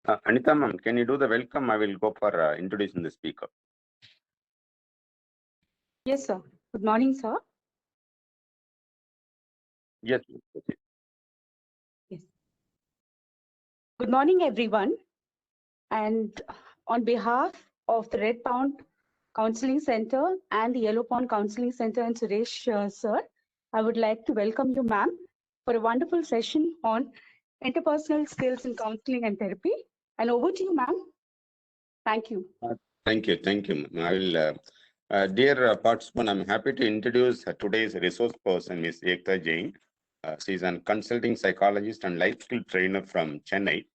Anita ma'am, can you do the welcome? I will go for introducing the speaker. Yes, sir. Good morning, sir. Yes. Yes. Good morning, everyone. And on behalf of the Red Pound Counseling Center and the Yellow Pound Counseling Center and Suresh, sir, I would like to welcome you, ma'am, for a wonderful session on interpersonal skills in counseling and therapy. And over to you, ma'am. Thank you. Thank you. Thank you. I will, dear participant, I'm happy to introduce today's resource person, Ms. Ekta Jain. She's a consulting psychologist and life skill trainer from Chennai.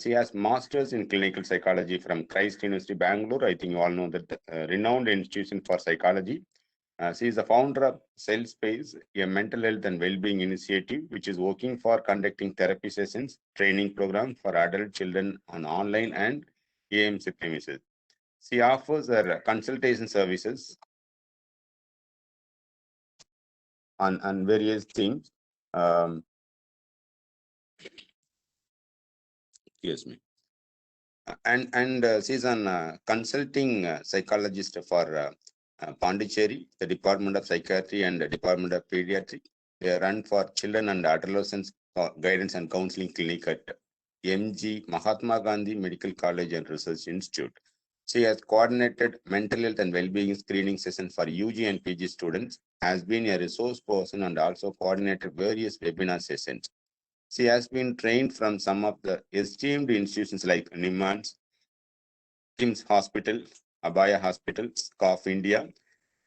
She has masters in clinical psychology from Christ University, Bangalore. I think you all know that renowned institution for psychology. She is the founder of Cell Space, a mental health and well-being initiative, which is working for conducting therapy sessions, training program for adult children on online and AMC premises. She offers her consultation services on various themes. Um, excuse me. And she's an consulting psychologist for Pondicherry, the Department of Psychiatry and the Department of Pediatrics. They run for children and adolescents guidance and counseling clinic at MG Mahatma Gandhi Medical College and Research Institute. She has coordinated mental health and well-being screening sessions for UG and PG students, has been a resource person and also coordinated various webinar sessions. She has been trained from some of the esteemed institutions like Nimans, Kim's Hospital, Abaya Hospital, SCOF India,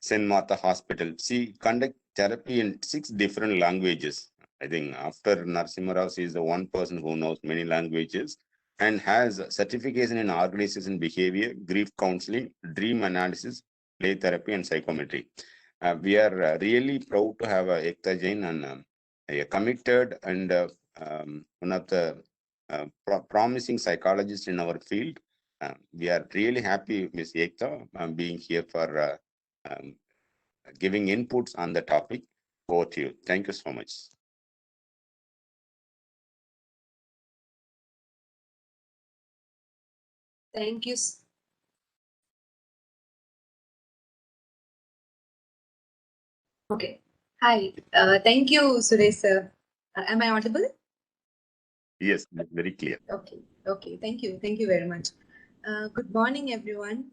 St. Martha Hospital. She conducts therapy in 6 different languages. I think after Narasimha Rao, she is the one person who knows many languages and has certification in organization behavior, grief counseling, dream analysis, play therapy, and psychometry. We are really proud to have Ekta Jain and a committed and one of the promising psychologists in our field. We are really happy, Ms. Ekta, being here for giving inputs on the topic. Over to you. Thank you so much. Thank you. Okay. Hi. Thank you, Suresh sir. Am I audible? Yes, very clear. Okay. Okay. Thank you. Thank you very much. Good morning, everyone.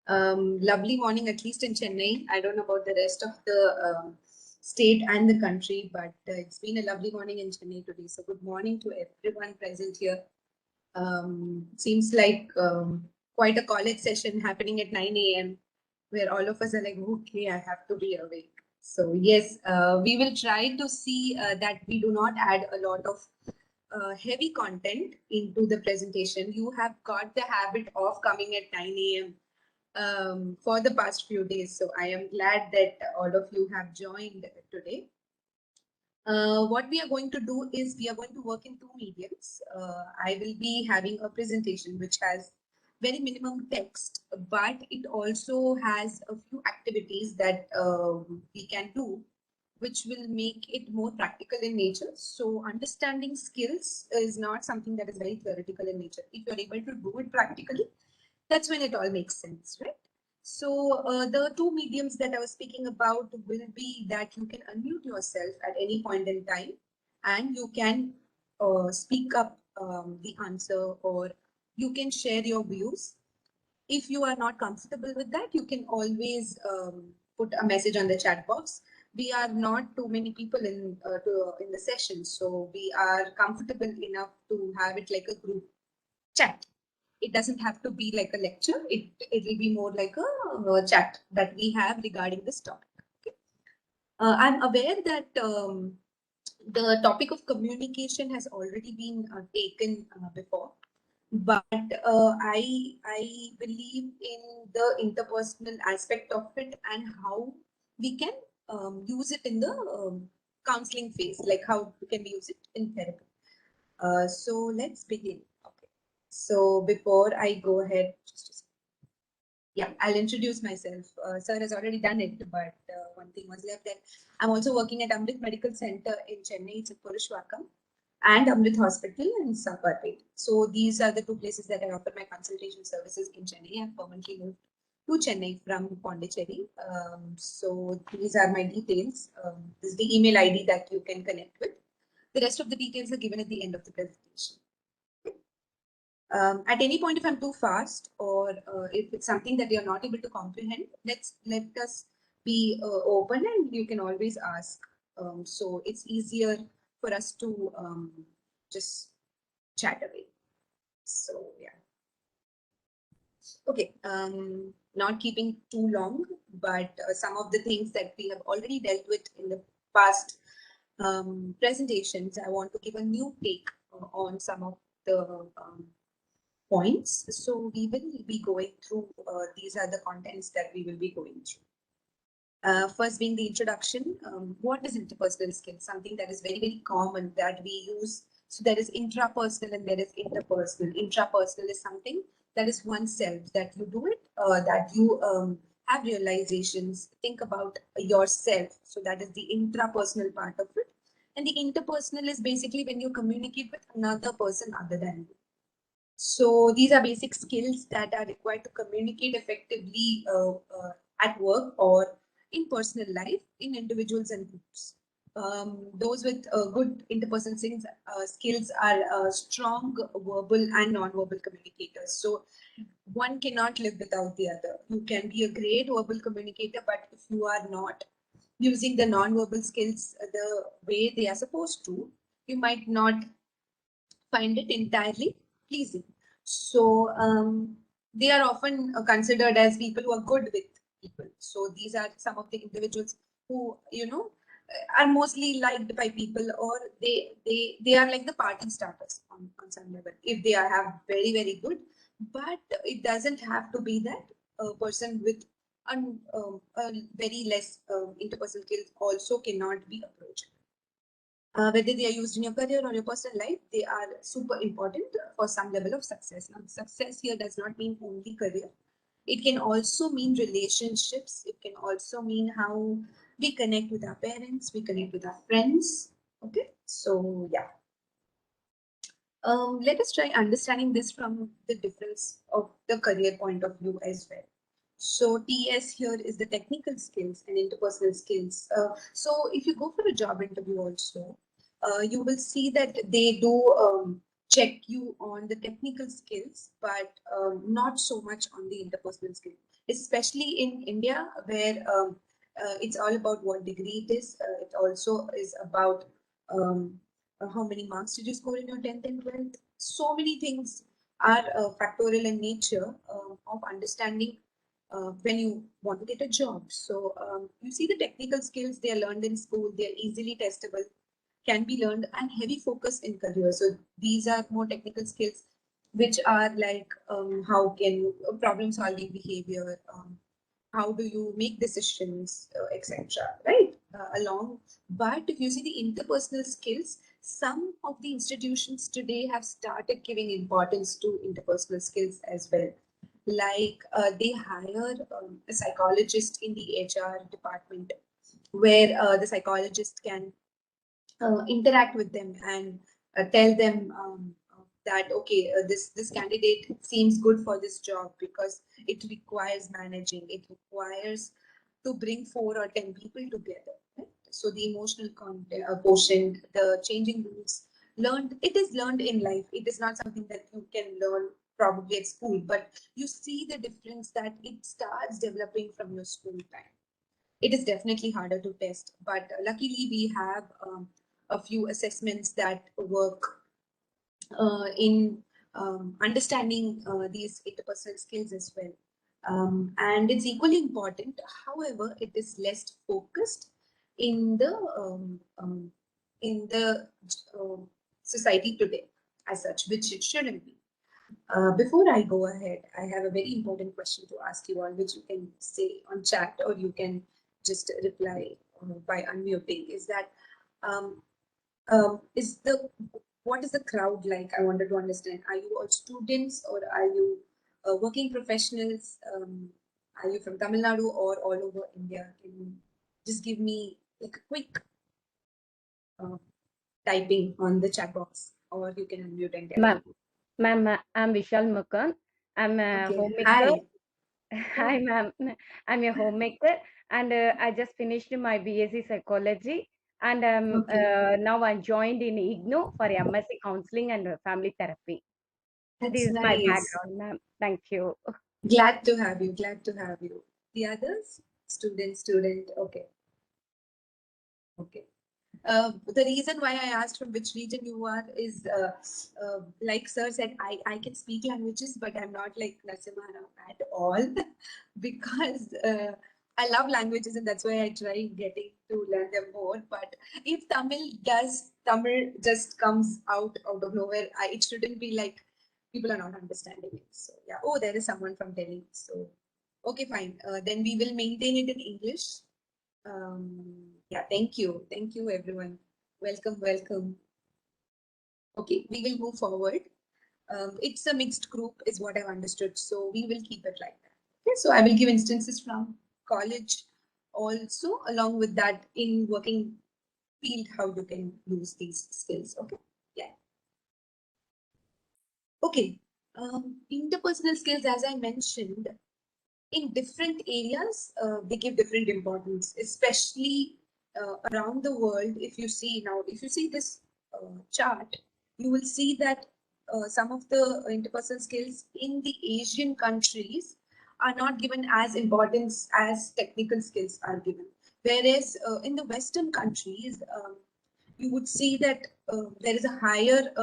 Lovely morning, at least in Chennai. I don't know about the rest of the state and the country, but it's been a lovely morning in Chennai today. So good morning to everyone present here. Seems like quite a college session happening at 9 a.m. where all of us are like, okay, I have to be awake. So yes, we will try to see that we do not add a lot of heavy content into the presentation. You have got the habit of coming at 9 a.m. For the past few days. So I am glad that all of you have joined today. What we are going to do is we are going to work in 2 mediums. I will be having a presentation which has very minimum text, but it also has a few activities that we can do, which will make it more practical in nature. So understanding skills is not something that is very theoretical in nature. If you're able to do it practically, that's when it all makes sense, right? So the 2 mediums that I was speaking about will be that you can unmute yourself at any point in time and you can speak up the answer, or you can share your views. If you are not comfortable with that, you can always put a message on the chat box. We are not too many people in the session, so we are comfortable enough to have it like a group chat. It doesn't have to be like a lecture. It will be more like a chat that we have regarding this topic. Okay. I'm aware that the topic of communication has already been taken before, but I believe in the interpersonal aspect of it and how we can use it in the counseling phase, like how we can use it in therapy. So let's begin. Okay. So before I go ahead, yeah, I'll introduce myself. Sir has already done it, but one thing was left, that I'm also working at Amrit Medical Center in Chennai. It's a Purushwakam. and Amrit Hospital in Saparpet. So these are the two places that I offer my consultation services in Chennai. I've permanently moved to Chennai from Pondicherry. So these are my details. This is the email ID that you can connect with. The rest of the details are given at the end of the presentation. At any point, if I'm too fast or if it's something that you're not able to comprehend, let us be open and you can always ask. So it's easier for us to just chat away. So yeah. Okay, not keeping too long, but some of the things that we have already dealt with in the past presentations, I want to give a new take on some of the points. So we will be going through, these are the contents that we will be going through. First being the introduction, what is interpersonal skills? Something that is very, very common that we use. So there is intrapersonal and there is interpersonal. Intrapersonal is something that is oneself, that you do it, that you have realizations, think about yourself. So that is the intrapersonal part of it. And the interpersonal is basically when you communicate with another person other than you. So these are basic skills that are required to communicate effectively at work or in personal life in individuals and groups. Those with good interpersonal skills are strong verbal and non-verbal communicators. So one cannot live without the other. You can be a great verbal communicator, but if you are not using the non-verbal skills the way they are supposed to, you might not find it entirely pleasing. So they are often considered as people who are good with people. So these are some of the individuals who, you know, are mostly liked by people, or they are like the party starters on some level if they have very, very good. But it doesn't have to be that a person with a very less interpersonal skills also cannot be approached. Whether they are used in your career or your personal life, they are super important for some level of success. Now, success here does not mean only career. It can also mean relationships. It can also mean how we connect with our parents, we connect with our friends. Okay, so yeah. Let us try understanding this from the difference of the career point of view as well. So TS here is the technical skills and interpersonal skills. So if you go for a job interview also, you will see that they do check you on the technical skills, but not so much on the interpersonal skills, especially in India where it's all about what degree it is. It also is about how many marks did you score in your 10th and 12th. So many things are factorial in nature of understanding when you want to get a job. So you see the technical skills, they are learned in school, they are easily testable, can be learned, and heavy focus in career. So these are more technical skills which are like how can you problem solving behavior, how do you make decisions, etc. Right? Along. But if you see the interpersonal skills, some of the institutions today have started giving importance to interpersonal skills as well. Like they hire a psychologist in the HR department where the psychologist can interact with them and tell them that okay, this candidate seems good for this job because it requires managing, it requires to bring 4 or 10 people together, right? So the emotional content, quotient, the changing rules, learned, it is learned in life. It is not something that you can learn probably at school, but you see the difference that it starts developing from your school time. It is definitely harder to test, but luckily we have a few assessments that work in understanding these interpersonal skills as well. And it's equally important. However, it is less focused in the society today as such, which it shouldn't be. Before I go ahead, I have a very important question to ask you all, which you can say on chat or you can just reply by unmuting. Is that what is the crowd like? I wanted to understand. Are you all students or are you working professionals? Are you from Tamil Nadu or all over India? Can you just give me like a quick typing on the chat box, or you can unmute and tell me. Ma'am, I'm Vishal Mukan. I'm a Okay. homemaker. Hi. Hi, ma'am. I'm a homemaker, and I just finished my BSc Psychology, and Okay. now I'm joined in IGNO for MSc Counseling and Family Therapy. That's This is my nice. background, ma'am. Thank you. Glad to have you. Glad to have you. The others? Student. Okay. Okay. The reason why I asked from which region you are is, like sir said, I can speak languages, but I'm not like Nasimara at all because I love languages and that's why I try getting to learn them more. But if Tamil just comes out of nowhere, it shouldn't be like people are not understanding it. So yeah. Oh, there is someone from Delhi. So okay, fine. Then we will maintain it in English. Yeah, thank you. Thank you, everyone. Welcome. Okay, we will move forward. It's a mixed group, is what I've understood. So we will keep it like that. Okay, so I will give instances from college also, along with that in working field, how you can use these skills. Okay, yeah. Okay, interpersonal skills, as I mentioned, in different areas, they give different importance, especially around the world. If you see this chart, you will see that some of the interpersonal skills in the Asian countries are not given as importance as technical skills are given. Whereas in the Western countries, you would see that there is a higher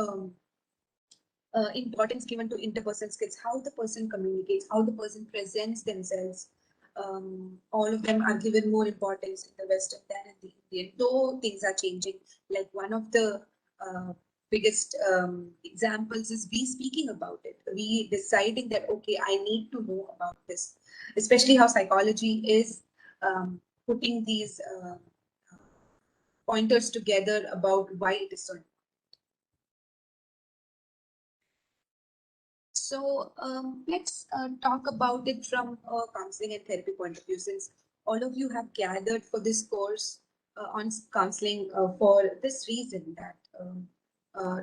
importance given to interpersonal skills, how the person communicates, how the person presents themselves. All of them are given more importance in the Western than in the Indian, though things are changing. Like one of the biggest examples is we speaking about it. We deciding that, okay, I need to know about this, especially how psychology is putting these pointers together about why it is so important. So let's talk about it from a counseling and therapy point of view, since all of you have gathered for this course on counseling for this reason, that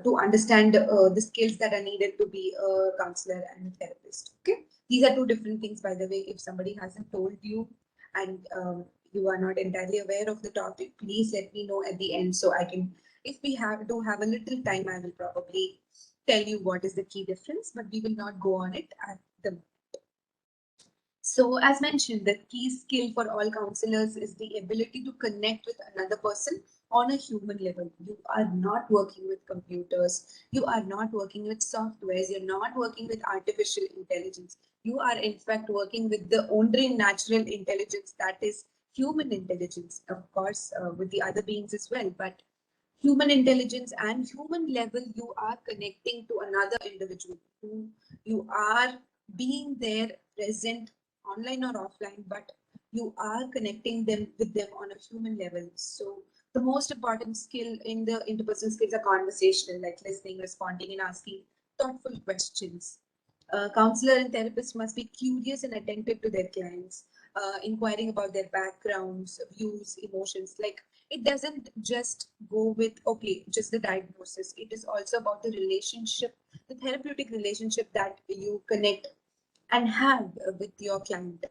to understand the skills that are needed to be a counselor and a therapist. Okay, these are two different things, by the way. If somebody hasn't told you and you are not entirely aware of the topic, please let me know at the end so I can. If we have a little time, I will probably tell you what is the key difference, but we will not go on it at the moment. So as mentioned, the key skill for all counselors is the ability to connect with another person on a human level. You are not working with computers. You are not working with softwares. You're not working with artificial intelligence. You are in fact working with the only natural intelligence, that is human intelligence, of course, with the other beings as well. But human intelligence and human level, you are connecting to another individual who you are being there present online or offline, but you are connecting them with them on a human level. So the most important skill in the interpersonal skills are conversational, like listening, responding, and asking thoughtful questions. Counselor and therapist must be curious and attentive to their clients, inquiring about their backgrounds, views, emotions. Like, it doesn't just go with, okay, just the diagnosis. It is also about the relationship, the therapeutic relationship that you connect and have with your client.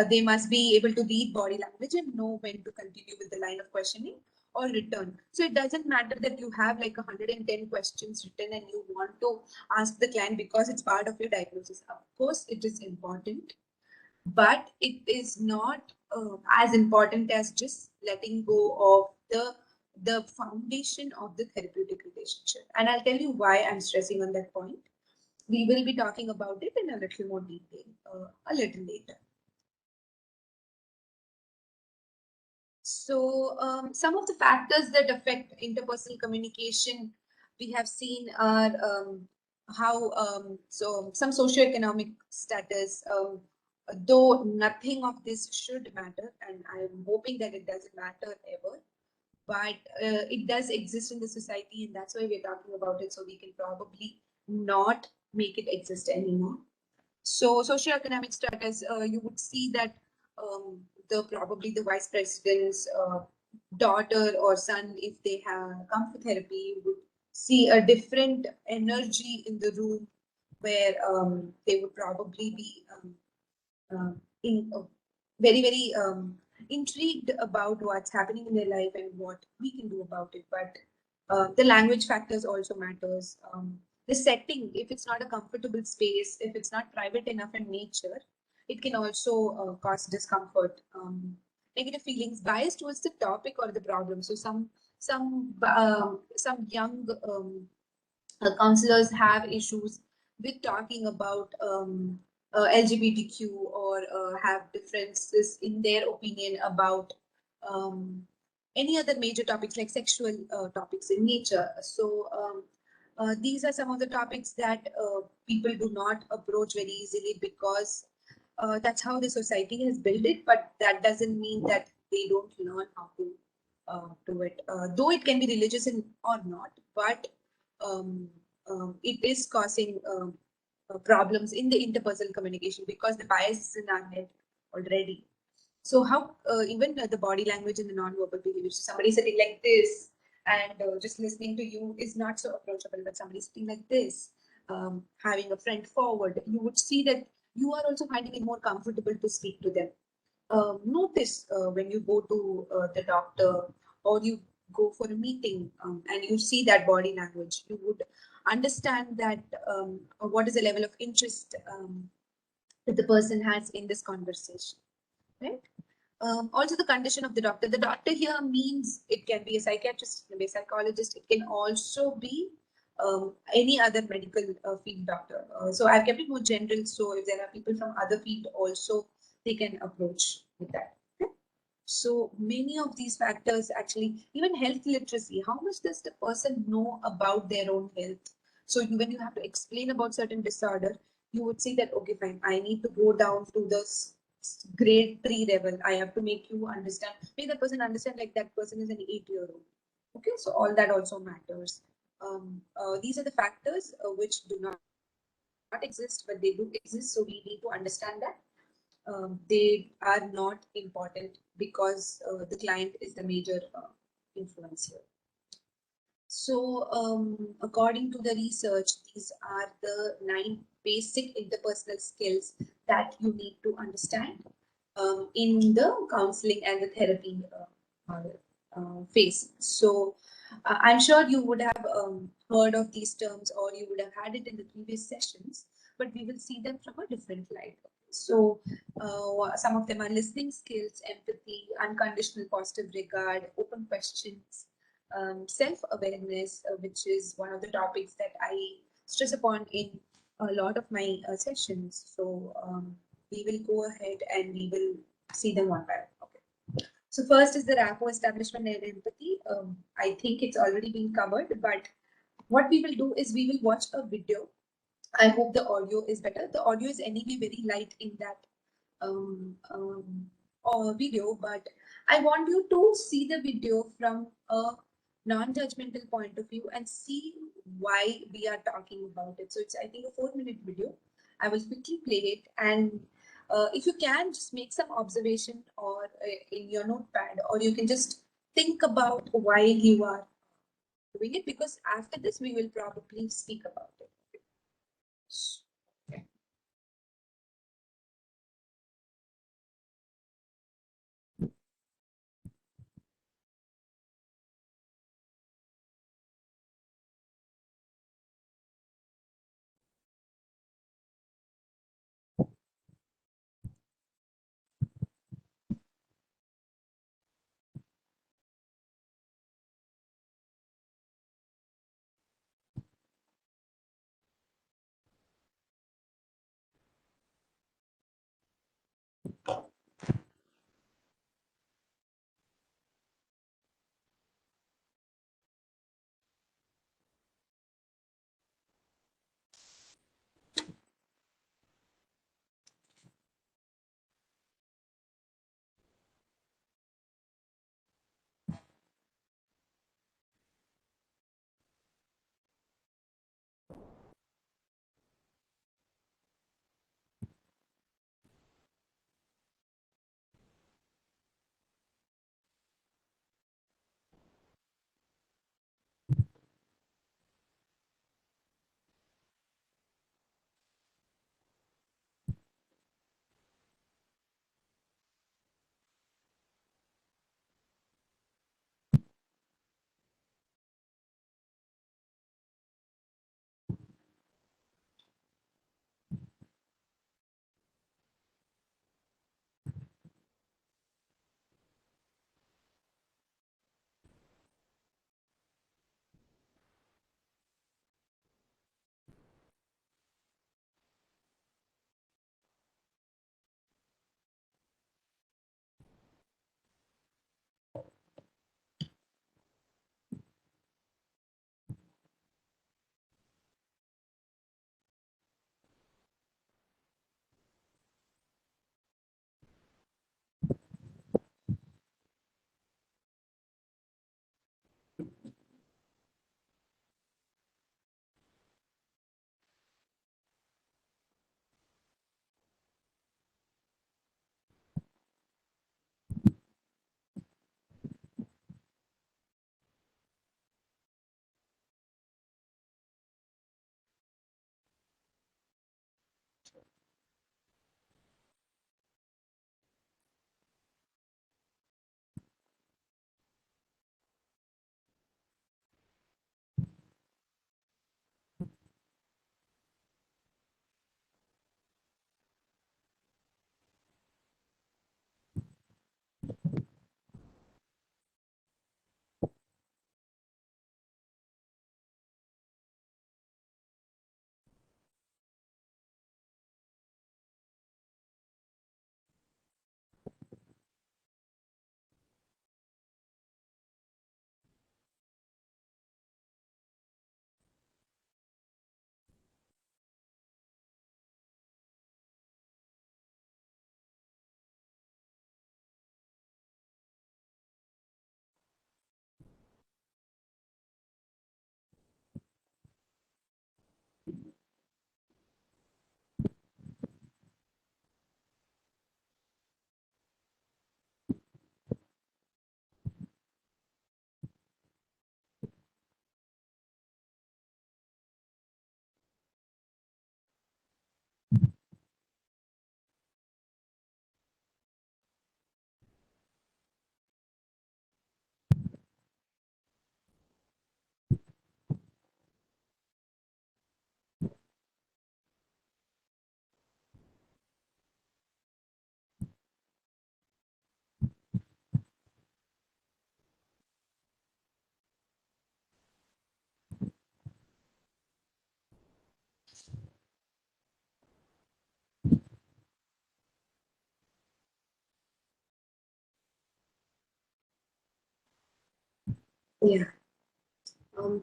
They must be able to read body language and know when to continue with the line of questioning or return. So it doesn't matter that you have like 110 questions written and you want to ask the client because it's part of your diagnosis. Of course, it is important, but it is not as important as just letting go of the foundation of the therapeutic relationship. And I'll tell you why I'm stressing on that point. We will be talking about it in a little more detail a little later. So some of the factors that affect interpersonal communication we have seen are how so some socioeconomic status, though nothing of this should matter, and I'm hoping that it doesn't matter ever, but it does exist in the society, and that's why we're talking about it, so we can probably not make it exist anymore. So socioeconomic status, you would see that probably the vice presidents daughter or son, if they have come for therapy, you would see a different energy in the room where they would probably be in very, very intrigued about what's happening in their life and what we can do about it. But the language factors also matters. The setting, if it's not a comfortable space, if it's not private enough in nature, it can also cause discomfort, negative feelings, bias towards the topic or the problem. So some young counselors have issues with talking about LGBTQ, or have differences in their opinion about any other major topics like sexual topics in nature. So these are some of the topics that people do not approach very easily, because that's how the society has built it. But that doesn't mean that they don't learn how to do it. Though it can be religious or not, but it is causing problems in the interpersonal communication because the bias is in our head already. So how even the body language and the non-verbal behavior. So somebody sitting like this and just listening to you is not so approachable. But somebody sitting like this, having a friend forward, you would see that you are also finding it more comfortable to speak to them. Notice when you go to the doctor or you go for a meeting, and you see that body language, you would understand that what is the level of interest that the person has in this conversation, right? Also the condition of the doctor. The doctor here means it can be a psychiatrist, it can be a psychologist, it can also be any other medical field doctor. So I've kept it more general, so if there are people from other field also, they can approach with that. Okay? So many of these factors, actually, even health literacy, how much does the person know about their own health? So when you have to explain about certain disorder, you would see that, okay, fine, I need to go down to the grade 3 level. I have to make you understand, make that person understand like that person is an 8-year-old. Okay, so all that also matters. These are the factors which do not exist, but they do exist. So we need to understand that they are not important because the client is the major influence here. So according to the research, these are the 9 basic interpersonal skills that you need to understand in the counseling and the therapy phase. So I'm sure you would have heard of these terms, or you would have had it in the previous sessions, but we will see them from a different light. So some of them are listening skills, empathy, unconditional positive regard, open questions, self-awareness, which is one of the topics that I stress upon in a lot of my sessions. So we will go ahead and we will see them one by one. Okay. So first is the rapport establishment and empathy. I think it's already been covered, but what we will do is we will watch a video. I hope the audio is better. The audio is anyway very light in that video, but I want you to see the video from a non-judgmental point of view and see why we are talking about it. So it's, I think, a 4-minute video. I will quickly play it, and if you can just make some observation or in your notepad, or you can just think about why you are doing it, because after this we will probably speak about it. Yeah.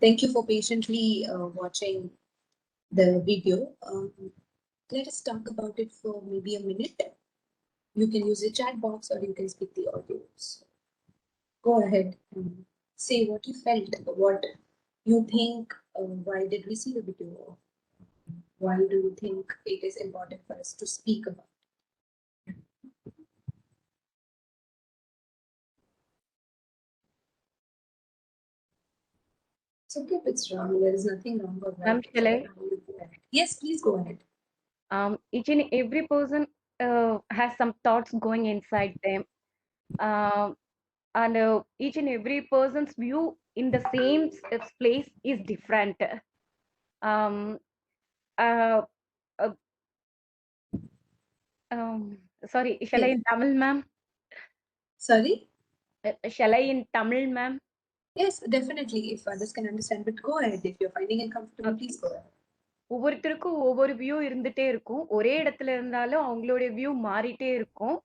Thank you for patiently watching the video. Let us talk about it for maybe a minute. You can use the chat box or you can speak the audio. So go ahead and say what you felt, what you think, why did we see the video? Why do you think it is important for us to speak about? It's okay if it's wrong. There is nothing wrong or right. Ma'am, shall I? Yes, please go ahead. Each and every person has some thoughts going inside them. And each and every person's view in the same place is different. Um, uh, uh, Sorry, shall I Yes. in Tamil, ma'am? Sorry? Shall I in Tamil, ma'am? Yes, definitely, if others can understand. But go ahead. If you're finding it comfortable, please go ahead. ஒவ்வொருத்தருக்கும் ஒவ்வொரு view இருந்துட்டே இருக்கும். ஒரே இடத்துல இருந்தாலும் அவங்களுடைய view மாறிட்டே இருக்கும்.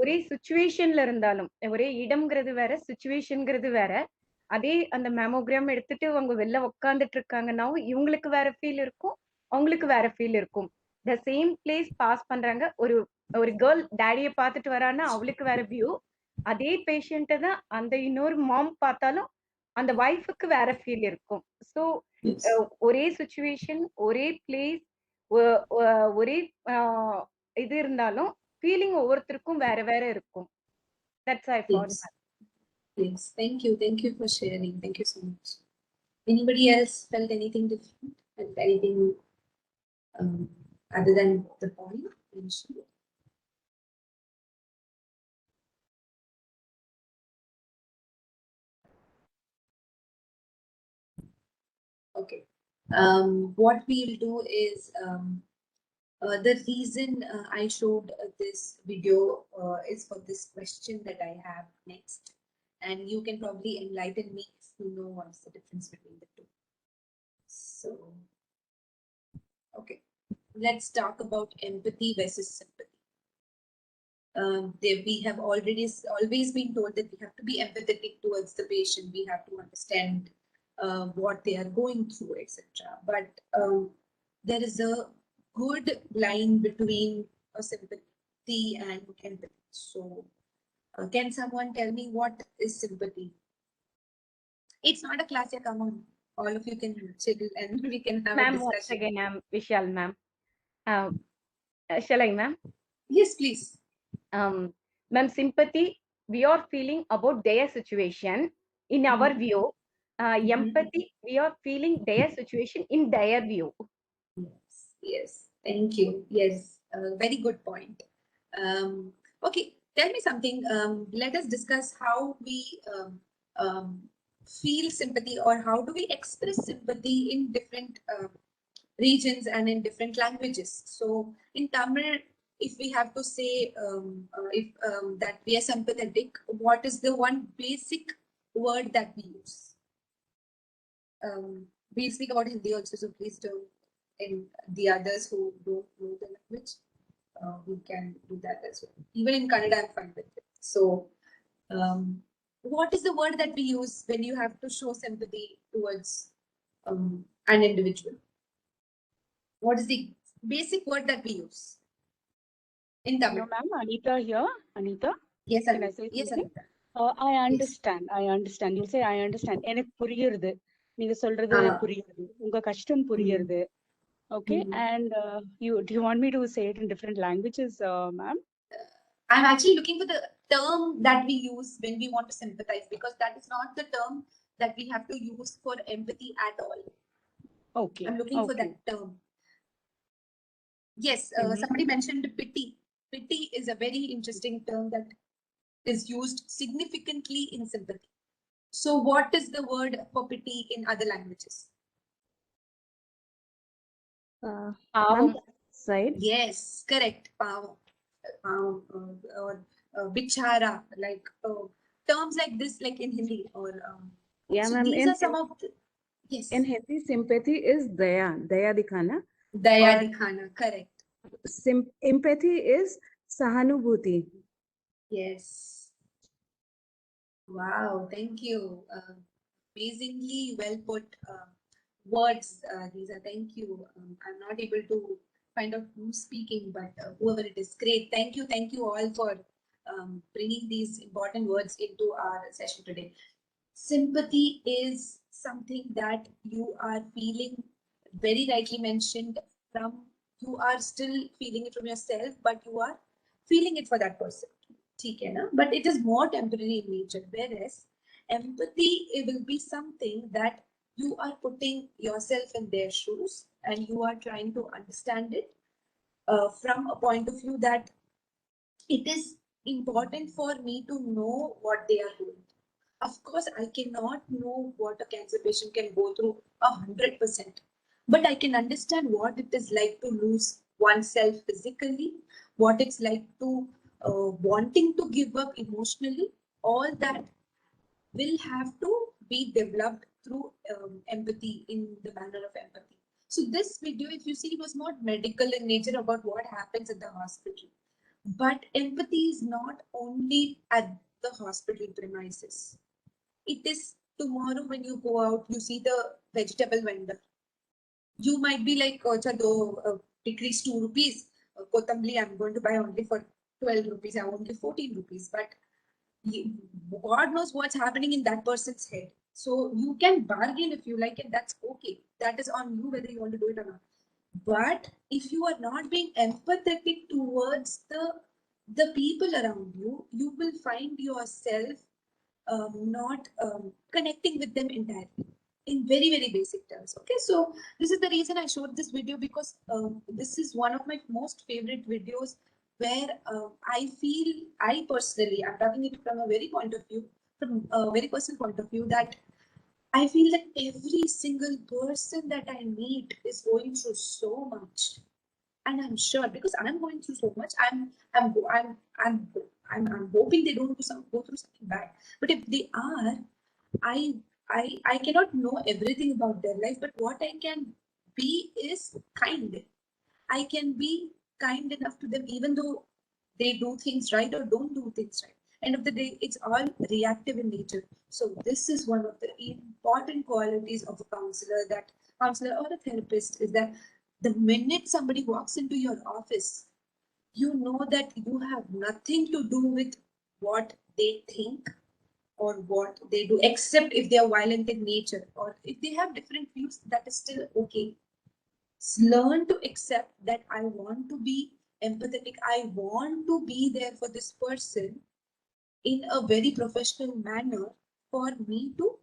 ஒரே சுச்சுவேஷன்ல இருந்தாலும், ஒரே இடம்ங்கிறது வேற, சுச்சுவேஷன்ங்கிறது வேற. அதே அந்த மேமோகிராம் எடுத்துட்டு அவங்க வெளில உட்கார்ந்துட்டு இருக்காங்கன்னாவும் இவங்களுக்கு வேற ஃபீல் இருக்கும், அவங்களுக்கு வேற ஃபீல் இருக்கும். த சேம் பிளேஸ் பாஸ் பண்றாங்க. ஒரு ஒரு கேர்ள் டேடியை பார்த்துட்டு வரான்னா அவளுக்கு வேற வியூ. அதே பேஷண்ட்டை தான் அந்த இன்னொரு மாம் பார்த்தாலும் அந்த ஒய்ஃபுக்கு வேற ஃபீல் இருக்கும். ஸோ ஒரே சுச்சுவேஷன், ஒரே பிளேஸ், ஒரே இது இருந்தாலும் ஃபீலிங் ஒவ்வொருத்தருக்கும் வேற வேற இருக்கும். That's I found. Yes, thank you. Thank you for sharing. Thank you so much. Anybody else felt anything different? Felt anything other than the point mentioned? Okay. What we'll do is the reason I showed this video is for this question that I have next, and you can probably enlighten me if you know what's the difference between the two. So, okay, let's talk about empathy versus sympathy. We have always been told that we have to be empathetic towards the patient. We have to understand what they are going through, etc. But there is a good line between a sympathy and empathy. So, can someone tell me what is sympathy? It's not a class. Yeah, come on, all of you can chill and we can have a Ma'am, discussion. once again, I'm Vishal, ma'am. Shall I, ma'am? Yes, please. Ma'am, sympathy, we are feeling about their situation in our view. Empathy, we are feeling their situation in their view. Yes, thank you. Yes, very good point. Okay, tell me something. Let us discuss how we feel sympathy, or how do we express sympathy in different regions and in different languages. So in Tamil, if we have to say that we are sympathetic, what is the one basic word that we use? We'll speak about Hindi also, so please don't. And the others who don't know the language, we can do that as well. Even in Kannada, I'm fine with it. So, what is the word that we use when you have to show sympathy towards an individual? What is the basic word that we use in Tamil? No, ma'am, Anita here. Anita? Yes, Can I Anita. say Yes, something? Anita. I understand. I understand. You'll say, I understand. எனக்கு புரியுது. நீங்க சொல்றது புரியுது. உங்க கஷ்டம் புரியுது. Okay. And do you want me to say it in different languages, ma'am? I'm actually looking for the term that we use when we want to sympathize, because that is not the term that we have to use for empathy at all. Okay. I'm looking for that term. Yes, somebody mentioned pity. Pity is a very interesting term that is used significantly in sympathy. So what is the word for pity in other languages? Side. Yes, correct. Or bichara, like terms like this, like in Hindi, or yeah, so ma'am. these are some of the, yes. In Hindi, sympathy is daya dikhana. Daya dikhana, correct. Empathy is sahanubhuti. Yes. Wow, thank you. amazingly well put words, Lisa. Thank you. I'm not able to find out who's speaking, but whoever it is, great. Thank you all for bringing these important words into our session today. Sympathy is something that you are feeling, very rightly mentioned, from you are still feeling it from yourself, but you are feeling it for that person. Okay, na? But it is more temporary in nature, whereas empathy, it will be something that you are putting yourself in their shoes and you are trying to understand it from a point of view that it is important for me to know what they are doing. Of course, I cannot know what a cancer patient can go through 100%, but I can understand what it is like to lose oneself physically, what it's like to wanting to give up emotionally. All that will have to be developed through empathy, in the manner of empathy. So this video, if you see, was more medical in nature about what happens at the hospital. But empathy is not only at the hospital premises. It is tomorrow when you go out, you see the vegetable vendor. You might be like, decrease 2 rupees. Kotambli, I'm going to buy only for 12 rupees. I won't give 14 rupees. But God knows what's happening in that person's head. So you can bargain if you like, and that's okay. That is on you whether you want to do it or not. But if you are not being empathetic towards the people around you, you will find yourself not connecting with them entirely in very, very basic terms. Okay, so this is the reason I showed this video, because this is one of my most favorite videos where I feel, I personally, I'm talking it from a very point of view, from a very personal point of view, that I feel that every single person that I meet is going through so much. And I'm sure, because I'm going through so much, I'm hoping they don't go through something bad. But if they are, I cannot know everything about their life, but what I can be is kind. I can be kind enough to them, even though they do things right or don't do things right. End of the day, it's all reactive in nature. So this is one of the important qualities of a counselor, that counselor or a therapist, is that the minute somebody walks into your office, you know that you have nothing to do with what they think or what they do, except if they are violent in nature, or if they have different views, that is still okay. Learn to accept that I want to be empathetic. I want to be there for this person in a very professional manner for me to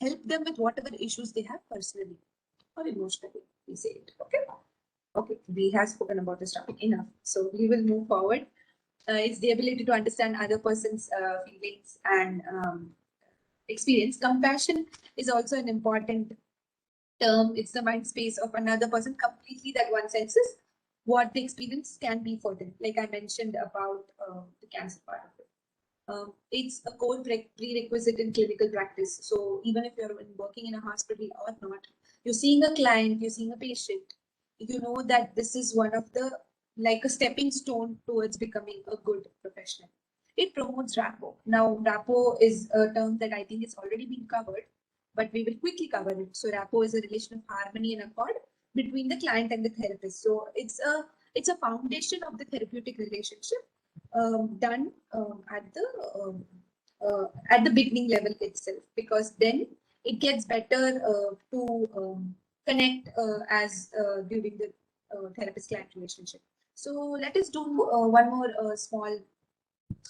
help them with whatever issues they have personally or emotionally. We say it. Okay. Okay. We have spoken about this topic enough. So we will move forward. It's the ability to understand other person's feelings and experience. Compassion is also an important term. It's the mind space of another person completely, that one senses what the experience can be for them. Like I mentioned about the cancer part of it. It's a core prerequisite in clinical practice. So even if you're working in a hospital or not, you're seeing a client, you're seeing a patient, you know that this is one of the, like a stepping stone towards becoming a good professional. It promotes rapport. Now, rapport is a term that I think is already been covered, but we will quickly cover it. So rapport is a relation of harmony and accord between the client and the therapist. So it's a foundation of the therapeutic relationship, done at the beginning level itself, because then it gets better to connect as during the therapist-client relationship. So let us do one more small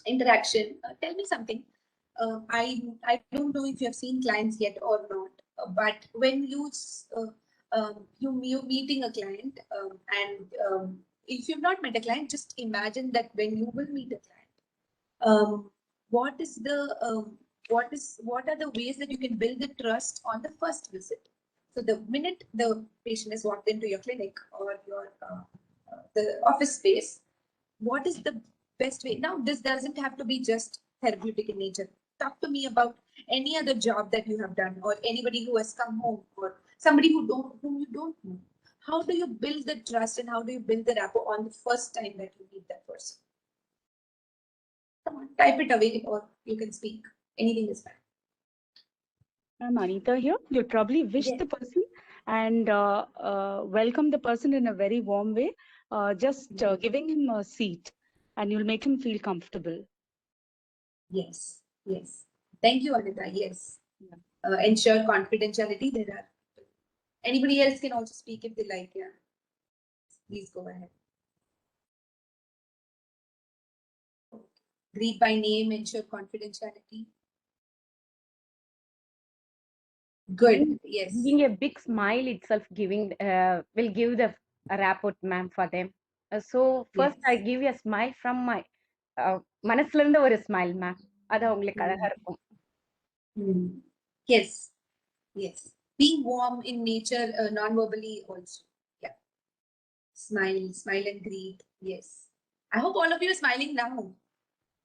interaction. Tell me something. I don't know if you have seen clients yet or not, but when you're meeting a client, and if you've not met a client, just imagine that when you will meet a client, what are the ways that you can build the trust on the first visit? So the minute the patient has walked into your clinic or your the office space, what is the best way? Now, this doesn't have to be just therapeutic in nature. Talk to me about any other job that you have done, or anybody who has come home, or somebody whom you don't know. How do you build the trust and how do you build the rapport on the first time that you meet that person? Come on, type it away or you can speak. Anything is fine. I'm Anita here. You'll probably wish Yes. the person and welcome the person in a very warm way, just giving him a seat, and you'll make him feel comfortable. Yes. Yes. Thank you, Anita. Yes. Ensure confidentiality. There are anybody else can also speak if they like. Yeah. Please go ahead. Greet by name. Ensure confidentiality. Good. Yes. Giving a big smile itself will give the a rapport, ma'am, for them. So first Yes. I give you a smile from my மனசுல இருந்து ஒரு smile, ma'am. அது அவங்களுக்கு அழகா இருக்கும். Yes. Yes. Being warm in nature, non-verbally also. Yeah. Smile, smile and greet. Yes. I hope all of you are smiling now.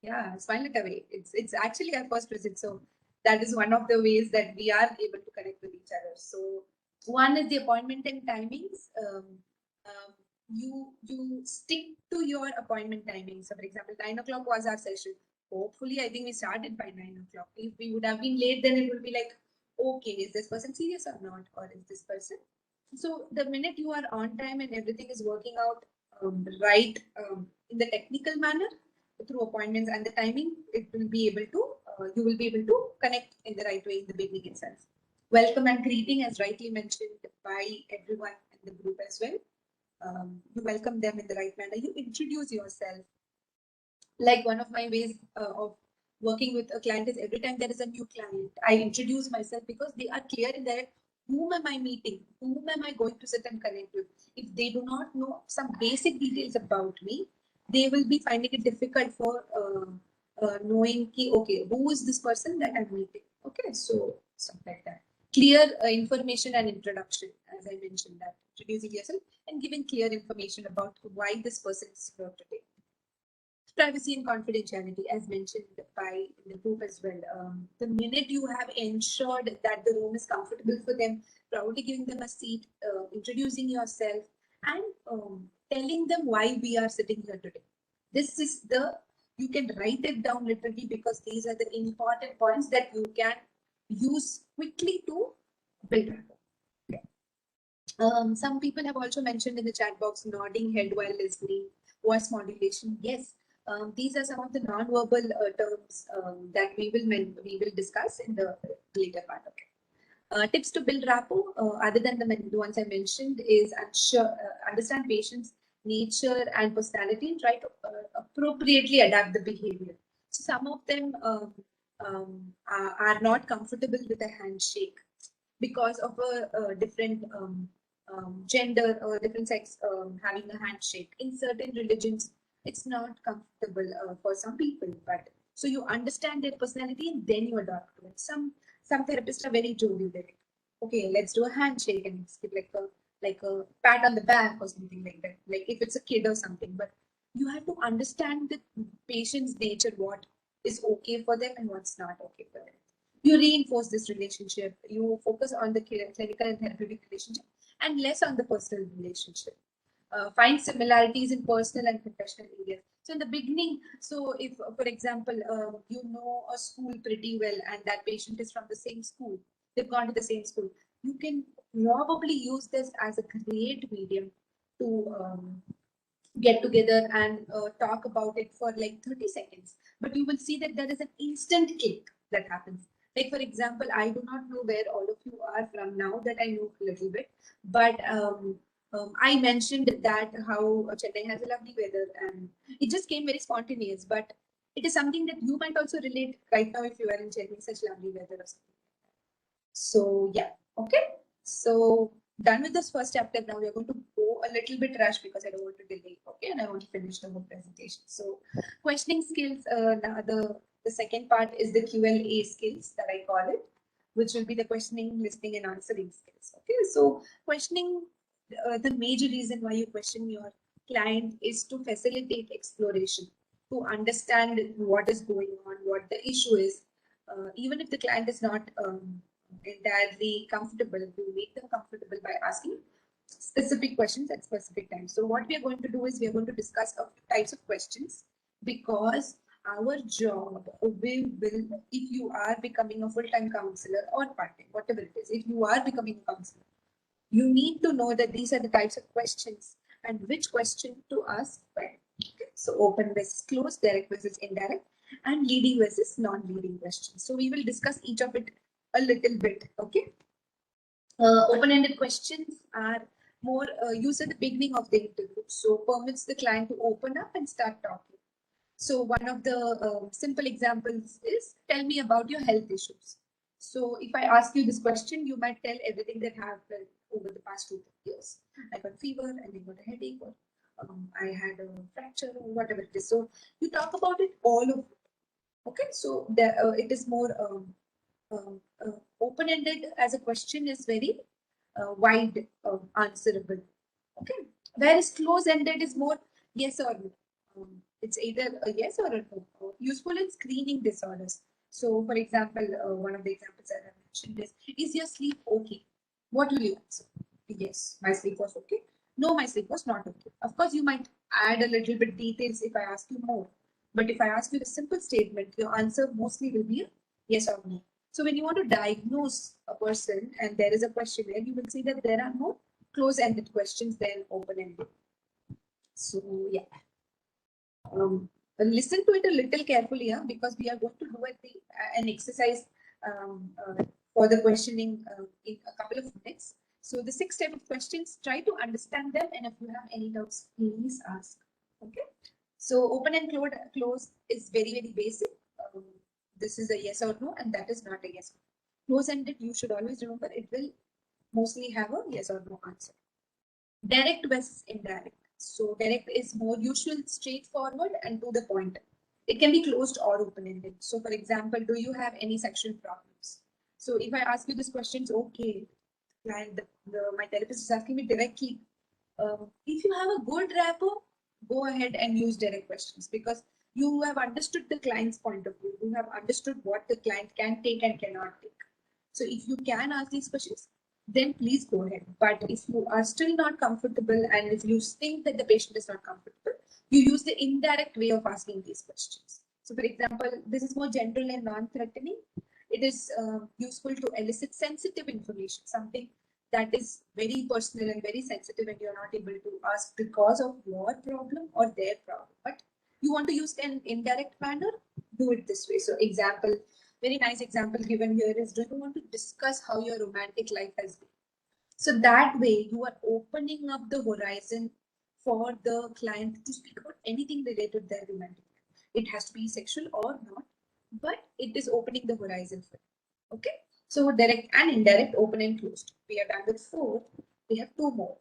Yeah, smile it away. It's actually our first visit, so that is one of the ways that we are able to connect with each other. So one is the appointment and timings. Um, you stick to your appointment timings. So for example, 9 o'clock was our session. Hopefully, I think we started by 9 o'clock. If we would have been late, then it would be like, okay, is this person serious or not, or is this person? So the minute you are on time and everything is working out right in the technical manner, through appointments and the timing, it will be able to you will be able to connect in the right way in the beginning itself. Welcome and greeting, as rightly mentioned by everyone in the group as well. You welcome them in the right manner. You introduce yourself. Like one of my ways of working with a client is every time there is a new client, I introduce myself because they are clear in their whom am I meeting, whom am I going to sit and connect with. If they do not know some basic details about me, they will be finding it difficult for knowing ki, okay, who is this person that I'm meeting. Okay, so something like that. Clear information and introduction, as I mentioned, that introducing yourself and giving clear information about why this person is here today. Privacy and confidentiality, as mentioned by the group as well. The minute you have ensured that the room is comfortable for them, proudly giving them a seat, introducing yourself, and telling them why we are sitting here today. This is you can write it down literally because these are the important points that you can use quickly to build rapport. Some people have also mentioned in the chat box nodding head while listening, voice modulation. Yes, these are some of the non-verbal terms that we will discuss in the later part. Okay. Tips to build rapport, other than the ones I mentioned, is understand patients' nature and personality and try to appropriately adapt the behavior. So some of them are not comfortable with a handshake because of a different gender or different sex having a handshake. In certain religions, it's not comfortable for some people, but so you understand their personality and then you adopt to it. Some therapists are very jovial, like, okay, let's do a handshake and give like a pat on the back or something like that, like if it's a kid or something. But you have to understand the patient's nature, what is okay for them and what's not okay for them. You reinforce this relationship. You focus on the clinical and therapeutic relationship and less on the personal relationship. Find similarities in personal and professional areas. So in the beginning, so if, for example, you know a school pretty well and that patient is from the same school, they've gone to the same school, you can probably use this as a great medium to get together and talk about it for like 30 seconds. But you will see that there is an instant click that happens. Like, for example, I do not know where all of you are from now that I know a little bit, but I mentioned that how Chennai has a lovely weather and it just came very spontaneous, but it is something that you might also relate right now if you are in Chennai, such lovely weather or something. So yeah, okay. So done with this first chapter. Now we are going to go a little bit rush because I don't want to delay. Okay, and I want to finish the whole presentation. So questioning skills. Now the second part is the Q&A skills that I call it, which will be the questioning, listening, and answering skills. Okay, so questioning. The major reason why you question your client is to facilitate exploration, to understand what is going on, what the issue is. Even if the client is not entirely comfortable, to make them comfortable by asking specific questions at specific times. So what we are going to do is we are going to discuss a few types of questions because our job, we will, if you are becoming a full-time counselor or part-time, whatever it is, if you are becoming a counselor, you need to know that these are the types of questions and which question to ask when. Okay? So open versus closed, direct versus indirect, and leading versus non-leading questions. So we will discuss each of it a little bit. Okay. Open-ended questions are more used at the beginning of the interview. So permits the client to open up and start talking. So one of the simple examples is, tell me about your health issues. So if I ask you this question, you might tell everything that happened over the past 2 years. I got fever, and I got a headache, or I had a fracture, or whatever it is. So you talk about it all of it. Okay, so there, it is more open-ended as a question is very wide answerable. Okay, whereas close-ended is more yes or no. It's either a yes or a no. Useful in screening disorders. So, for example, one of the examples that I mentioned is your sleep okay? What will you answer? Yes, my sleep was okay. No, my sleep was not okay. Of course, you might add a little bit details if I ask you more. But if I ask you a simple statement, your answer mostly will be a yes or no. So when you want to diagnose a person and there is a questionnaire, you will see that there are more close-ended questions than open-ended. So yeah, listen to it a little carefully, because we are going to do an exercise for the questioning in a couple of minutes. So the 6 type of questions, try to understand them, and if you have any doubts, please ask. Okay. So open and close is very, very basic. This is a yes or no, and that is not a yes. Close-ended, you should always remember, it will mostly have a yes or no answer. Direct versus indirect. So direct is more usual, straightforward, and to the point. It can be closed or open-ended. So for example, do you have any sexual problems? So if I ask you this question, okay, and my therapist is asking me directly, if you have a good rapport, go ahead and use direct questions, because you have understood the client's point of view. You have understood what the client can take and cannot take. So if you can ask these questions, then please go ahead. But if you are still not comfortable, and if you think that the patient is not comfortable, you use the indirect way of asking these questions. So for example, this is more general and non-threatening. It is useful to elicit sensitive information, something that is very personal and very sensitive, and you're not able to ask the cause of your problem or their problem. But you want to use an indirect manner, do it this way. So example, very nice example given here is, do you want to discuss how your romantic life has been? So that way you are opening up the horizon for the client to speak about anything related to their romantic life. It has to be sexual or not, but it is opening the horizon for it. Okay. So direct and indirect, open and closed. We are done with 4. We have 2 more.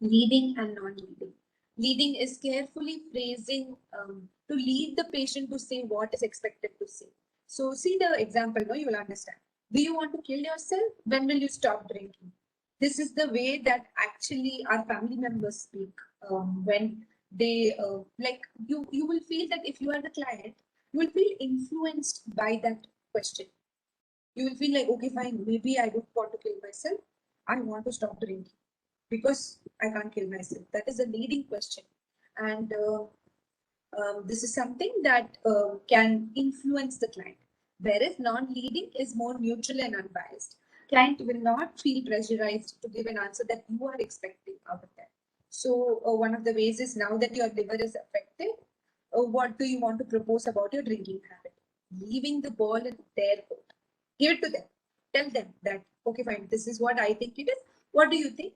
Leading and non-leading. Leading is carefully phrasing to lead the patient to say what is expected to say. So see the example, no, you will understand. Do you want to kill yourself? When will you stop drinking? This is the way that actually our family members speak when they like you will feel that if you are the client, you will feel influenced by that question. You will feel like, okay, fine, maybe I don't want to kill myself. I want to stop drinking because I can't kill myself. That is a leading question. And this is something that can influence the client. Whereas non-leading is more neutral and unbiased. Client will not feel pressurized to give an answer that you are expecting out of them. So one of the ways is, now that your liver is affected, what do you want to propose about your drinking habit? Leaving the ball in their court. Give it to them. Tell them that, okay, fine, this is what I think it is. What do you think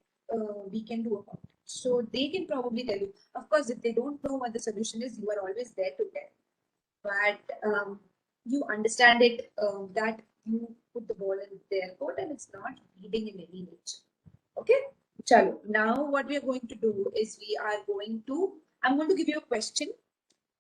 we can do about it? So they can probably tell you. Of course, if they don't know what the solution is, you are always there to tell. But you understand it, that you put the ball in their court and it's not leading in any nature. Okay? Chalo. Now what we are going to do is I'm going to give you a question.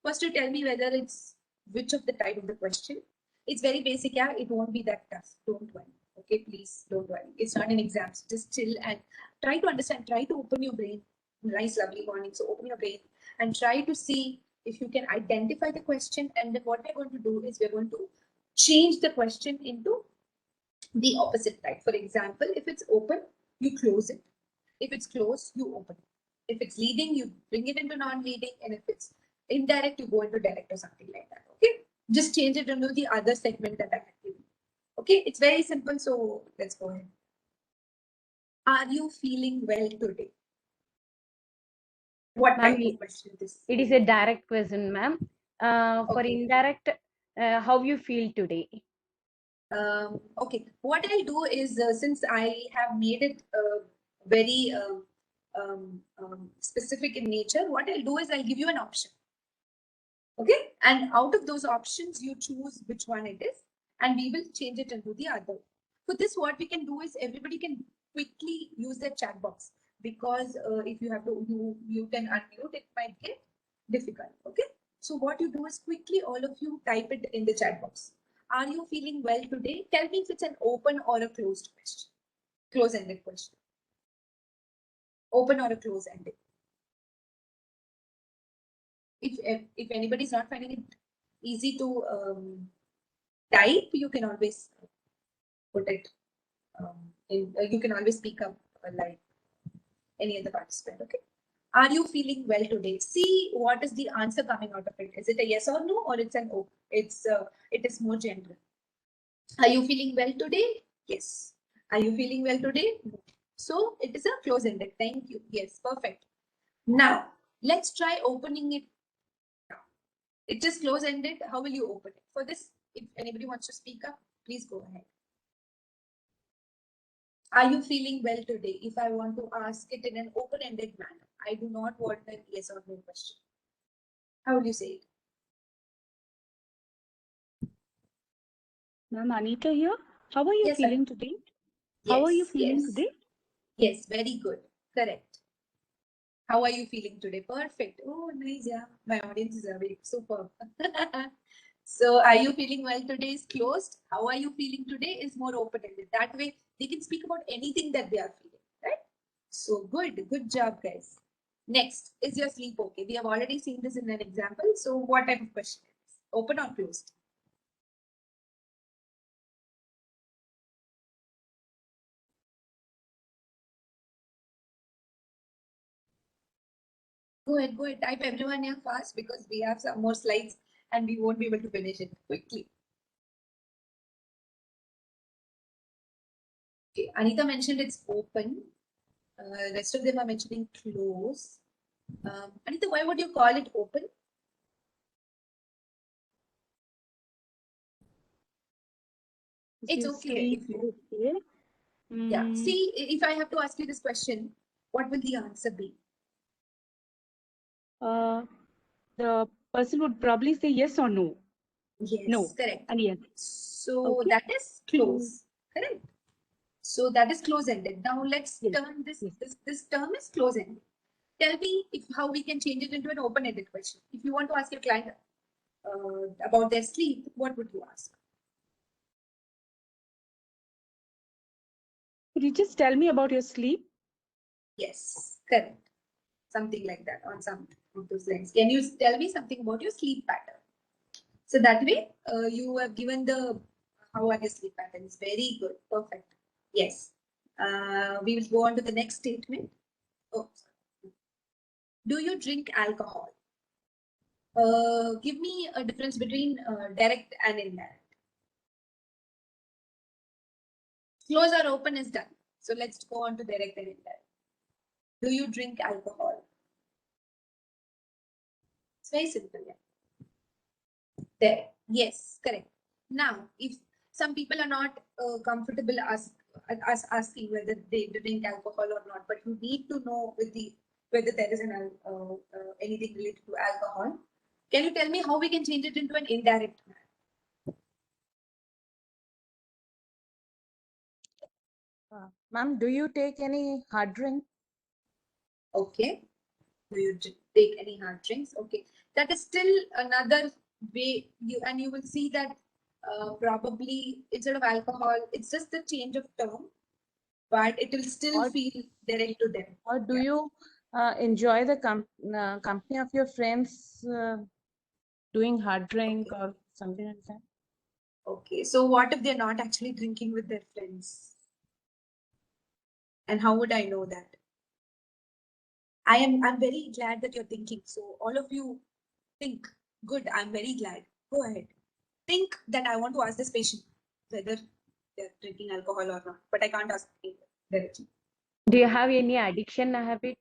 First, you tell me whether it's which of the type of the question. It's very basic, yeah. It won't be that tough. Don't worry. Okay, please don't worry. It's not an exam. So just chill and try to understand. Try to open your brain. Nice, lovely morning. So open your brain and try to see if you can identify the question. And then what we're going to do is we're going to change the question into the opposite type. For example, if it's open, you close it. If it's closed, you open it. If it's leading, you bring it into non-leading. And if it's Indirect, you go into direct or something like that. Okay, just change it into the other segment that I have given. Okay, it's very simple. So let's go ahead. Are you feeling well today? What Ma'am, type of question this? it is a direct question, ma'am. For Okay. indirect, how you feel today? Okay, what I'll do is since I have made it very specific in nature, what I'll do is I'll give you an option. Okay, and out of those options, you choose which one it is, and we will change it into the other. For this, what we can do is everybody can quickly use their chat box, because if you have to you can unmute, it might get difficult. Okay, so what you do is quickly all of you type it in the chat box. Are you feeling well today? Tell me if it's an open or a closed question. Close-ended question. Open or a close-ended. If anybody's not finding it easy to type, you can always put it in. You can always speak up like any other participant. Okay. Are you feeling well today? See what is the answer coming out of it. Is it a yes or no, or it's an O? It is more general. Are you feeling well today? Yes. Are you feeling well today? No. So it is a close-ended. Thank you. Yes, perfect. Now let's try opening it. It is close-ended. How will you open it? For this, if anybody wants to speak up, please go ahead. Are you feeling well today? If I want to ask it in an open-ended manner, I do not want a yes or no question. How will you say it? Ma'am, Anita here. How are you Yes, feeling today? How are you feeling today? Yes, very good. Correct. How are you feeling today? Perfect. Oh, nice. Yeah, my audience is very super. So, are you feeling well today is closed. How are you feeling today is more open-ended. That way, they can speak about anything that they are feeling, right? So, good job, guys. Next, is your sleep okay? We have already seen this in an example. So, what type of question is open or closed? Go ahead, type everyone here fast, because we have some more slides and we won't be able to finish it quickly. Okay, Anita mentioned it's open. Rest of them are mentioning close. Anita, why would you call it open? It's okay. Yeah. See, if I have to ask you this question, what will the answer be? The person would probably say yes or no. Yes, No. correct. And yes. So Okay. that is close, correct? So that is close-ended. Now let's turn this. This term is close-ended. Tell me how we can change it into an open-ended question. If you want to ask your client about their sleep, what would you ask? Could you just tell me about your sleep? Yes, correct. Something like that on some of those lines. Can you tell me something about your sleep pattern? So that way, you have given the how are your sleep patterns. Very good, perfect. Yes. We will go on to the next statement. Oh, sorry. Do you drink alcohol? Give me a difference between direct and indirect. Close or open is done. So let's go on to direct and indirect. Do you drink alcohol? It's very simple. Yeah. There. Yes, correct. Now, if some people are not comfortable asking whether they drink alcohol or not, but you need to know whether there is anything related to alcohol. Can you tell me how we can change it into an indirect manner? Ma'am, do you take any hard drink? Okay. Do you take any hard drinks? Okay. That is still another way you will see that probably instead of alcohol, it's just the change of term, but it will still feel direct to them. Or do you enjoy the company of your friends doing hard drink or something like that? Okay. So what if they're not actually drinking with their friends? And how would I know that? I'm very glad that you're thinking. So all of you Think. Good. I'm very glad. Go ahead. Think that I want to ask this patient whether they're drinking alcohol or not, but I can't ask directly. Do you have any addiction habits?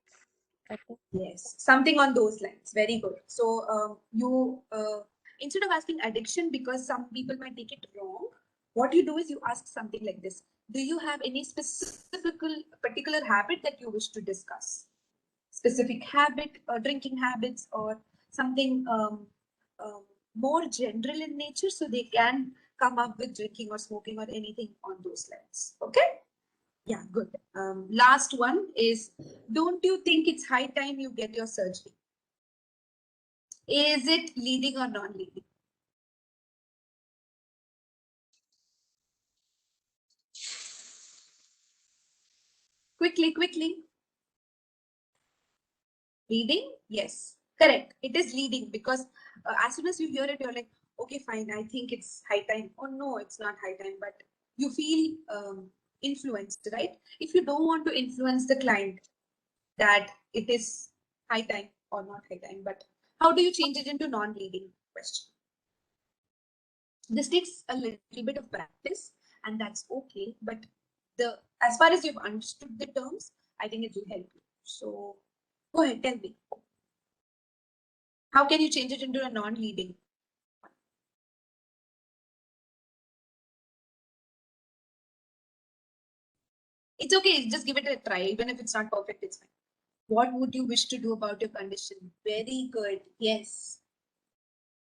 Yes, something on those lines. Very good. So you instead of asking addiction, because some people might take it wrong, what you do is you ask something like this: do you have any specific particular habit that you wish to discuss? Specific habit, drinking habits, or something more general in nature, so they can come up with drinking or smoking or anything on those lines. Okay. Yeah, good. Last one is, don't you think it's high time you get your surgery? Is it leading or non-leading? Quickly. Leading? Yes, correct. It is leading because as soon as you hear it, you're like, okay, fine, I think it's high time. Oh, no, it's not high time, but you feel influenced, right? If you don't want to influence the client that it is high time or not high time, but how do you change it into non-leading question? This takes a little bit of practice, and that's okay. But as far as you've understood the terms, I think it will help you. So go ahead, tell me. How can you change it into a non-leading? It's okay, just give it a try. Even if it's not perfect, it's fine. What would you wish to do about your condition? Very good. Yes.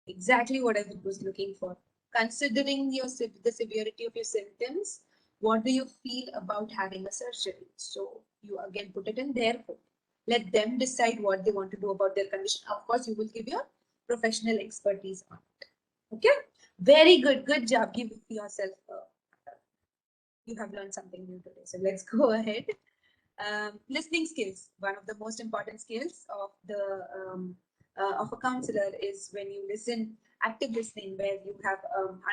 Exactly what I was looking for. Considering the severity of your symptoms, what do you feel about having a surgery? So you again put it in their code. Let them decide what they want to do about their condition. Of course, you will give your professional expertise on it. Okay, very good. Good job. Give yourself. You have learned something new today. So let's go ahead. Listening skills. One of the most important skills of a counselor is when you listen, active listening, where you have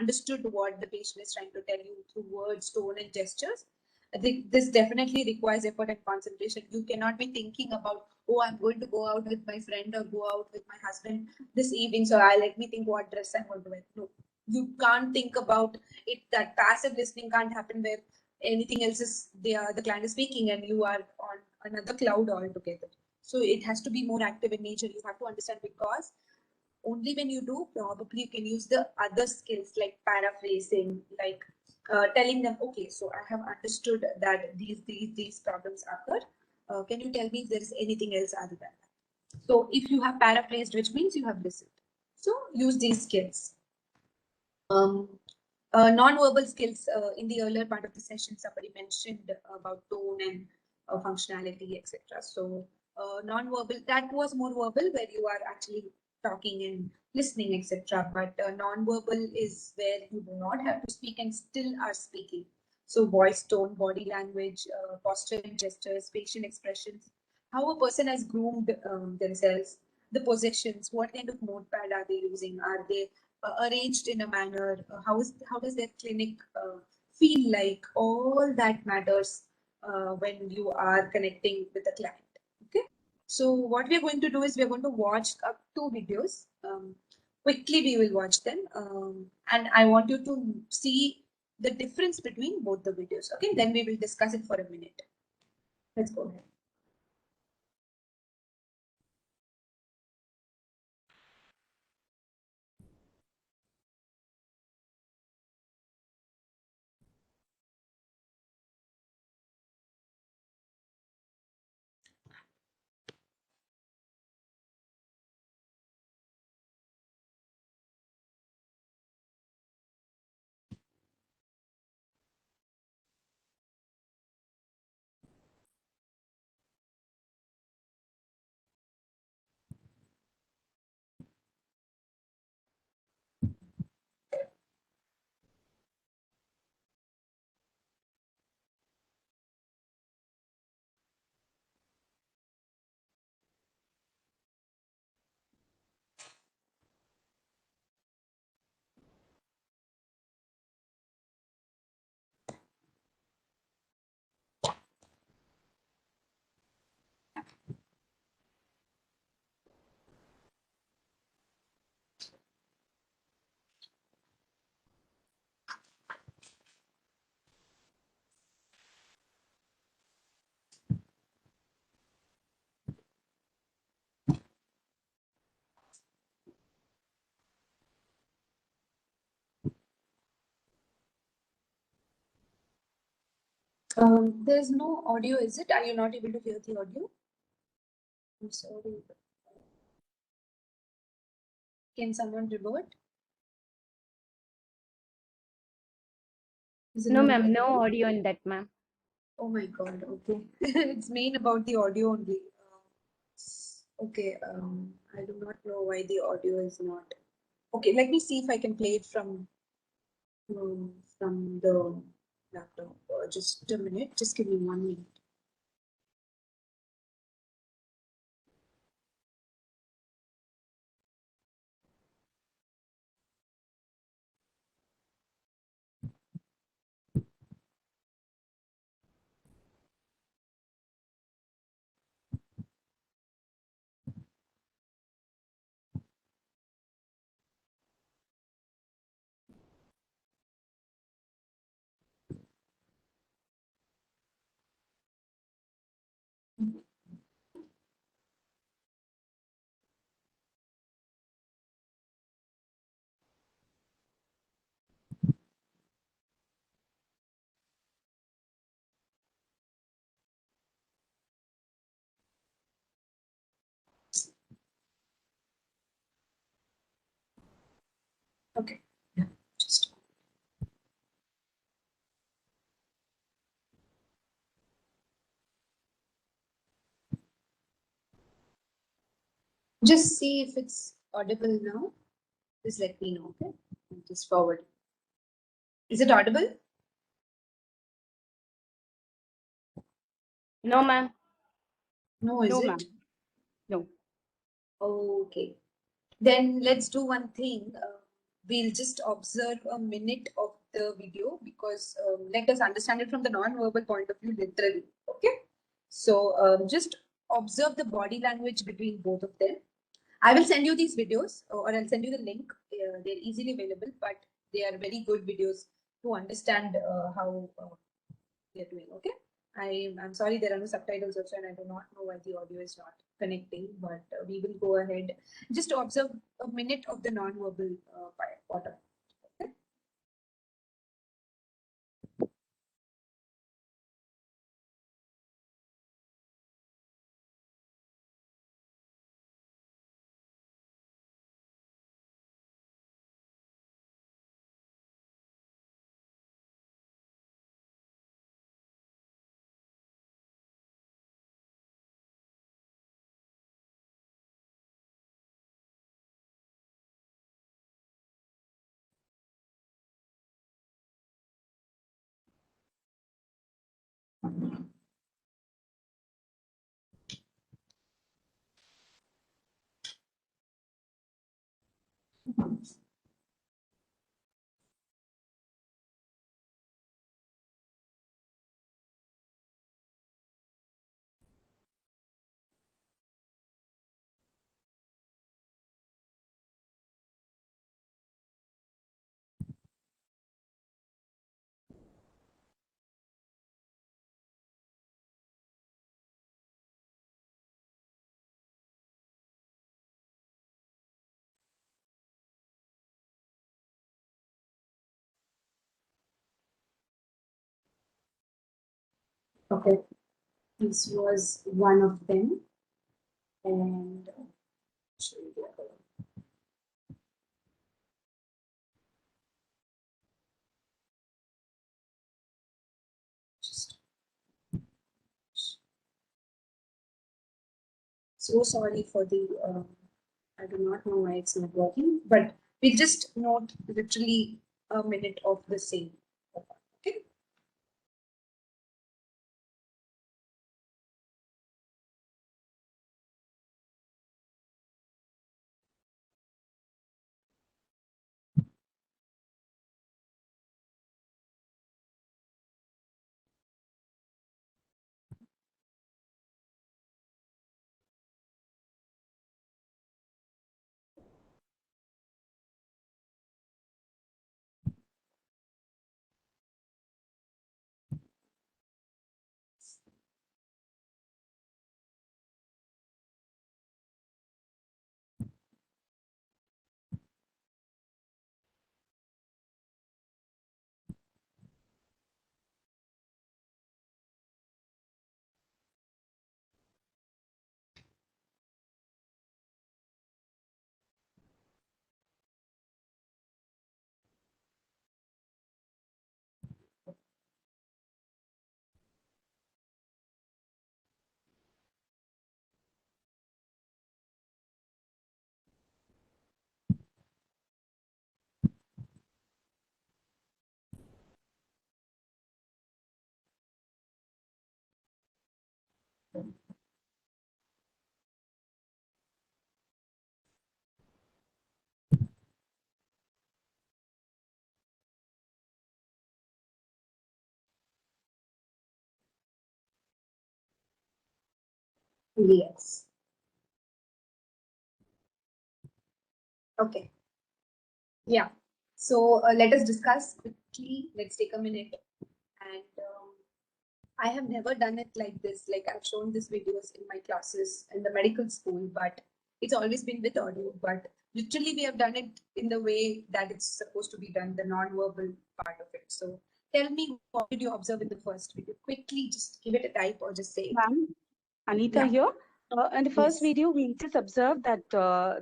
understood what the patient is trying to tell you through words, tone, and gestures. I think this definitely requires effort and concentration. You cannot be thinking about, oh, I'm going to go out with my friend or go out with my husband this evening, so let me think what dress I'm going to wear. No, you can't think about it. That passive listening can't happen where anything else is the client is speaking and you are on another cloud altogether. So it has to be more active in nature. You have to understand, because only when you do, probably you can use the other skills like paraphrasing, like telling them, okay, so I have understood that these problems occur. Can you tell me if there is anything else other than that? So if you have paraphrased, which means you have listened. So use these skills. Non-verbal skills, in the earlier part of the session, somebody mentioned about tone and functionality, etc. So non-verbal, that was more verbal, where you are actually talking and listening, etc. But non-verbal is where you do not have to speak and still are speaking. So voice, tone, body language, posture and gestures, facial expressions, how a person has groomed themselves, the possessions, what kind of notepad are they using, are they arranged in a manner, how does their clinic feel like? All that matters when you are connecting with the client. Okay, so what we are going to do is we are going to watch two videos. Quickly we will watch them, and I want you to see the difference between both the videos. Okay, then we will discuss it for a minute. Let's go ahead. There's no audio, is it? Are you not able to hear the audio? I'm sorry. Can someone revert? Is it No, not ma'am, no audible? audio in that, ma'am. Oh my God. Okay. It's main about the audio only. Okay. I do not know why the audio is not. Okay. Let me see if I can play it from the laptop. Just a minute. Just give me 1 minute. Okay. Yeah. Just see if it's audible now. Just let me know. Okay. Just forward. Is it audible? No, ma'am. No, is No, it? ma'am. No. Okay. Then let's do one thing. We'll just observe a minute of the video because let us understand it from the non-verbal point of view, literally. Okay. So just observe the body language between both of them. I will send you these videos or I'll send you the link. They're easily available, but they are very good videos to understand how they're doing. Okay. I'm sorry there are no subtitles also, and I do not know why the audio is not connecting, but we will go ahead just to observe a minute of the non-verbal part of it. Okay? Okay, this was one of them, and show you the other one. Just so sorry for the. I do not know why it's not working, but we just note literally a minute of the same. Okay. Yes. Okay. Yeah. So let us discuss quickly. Let's take a minute. And I have never done it like this. Like I've shown these videos in my classes in the medical school, but it's always been with audio. But literally, we have done it in the way that it's supposed to be done, the non-verbal part of it. So tell me, what did you observe in the first video? Quickly, just give it a type or just say it. Ma'am, Anita Yeah. here. In the first Yes. video, we just observed that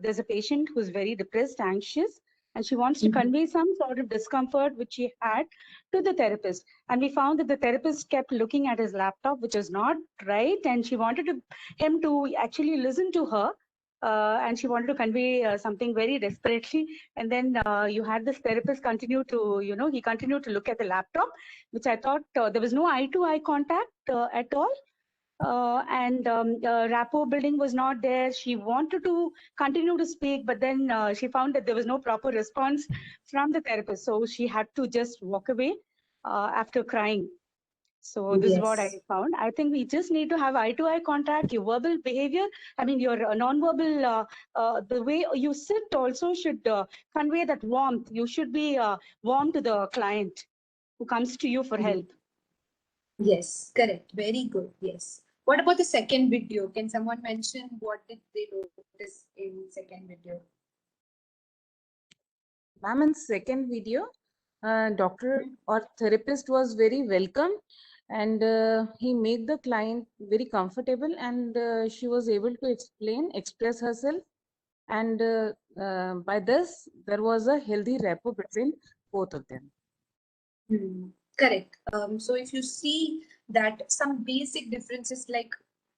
there's a patient who's very depressed, anxious, and she wants to Mhm. convey some sort of discomfort which she had to the therapist. And we found that the therapist kept looking at his laptop, which is not right, and she wanted him to actually listen to her. And she wanted to convey something very desperately. And then you had this therapist continue to, he continued to look at the laptop, which I thought there was no eye-to-eye contact at all. And rapport building was not there. She wanted to continue to speak, but then she found that there was no proper response from the therapist. So she had to just walk away after crying. So this is what I Yes. found. I think we just need to have eye-to-eye contact. Your verbal behavior, I mean, your non-verbal, the way you sit also should convey that warmth. You should be warm to the client who comes to you for help. Yes, correct. Very good. Yes. What about the second video? Can someone mention what did they notice in second video? Ma'am, in second video, doctor or therapist was very welcome, and he made the client very comfortable, and she was able to express herself, and by this there was a healthy rapport between both of them. Correct. So if you see that some basic differences, like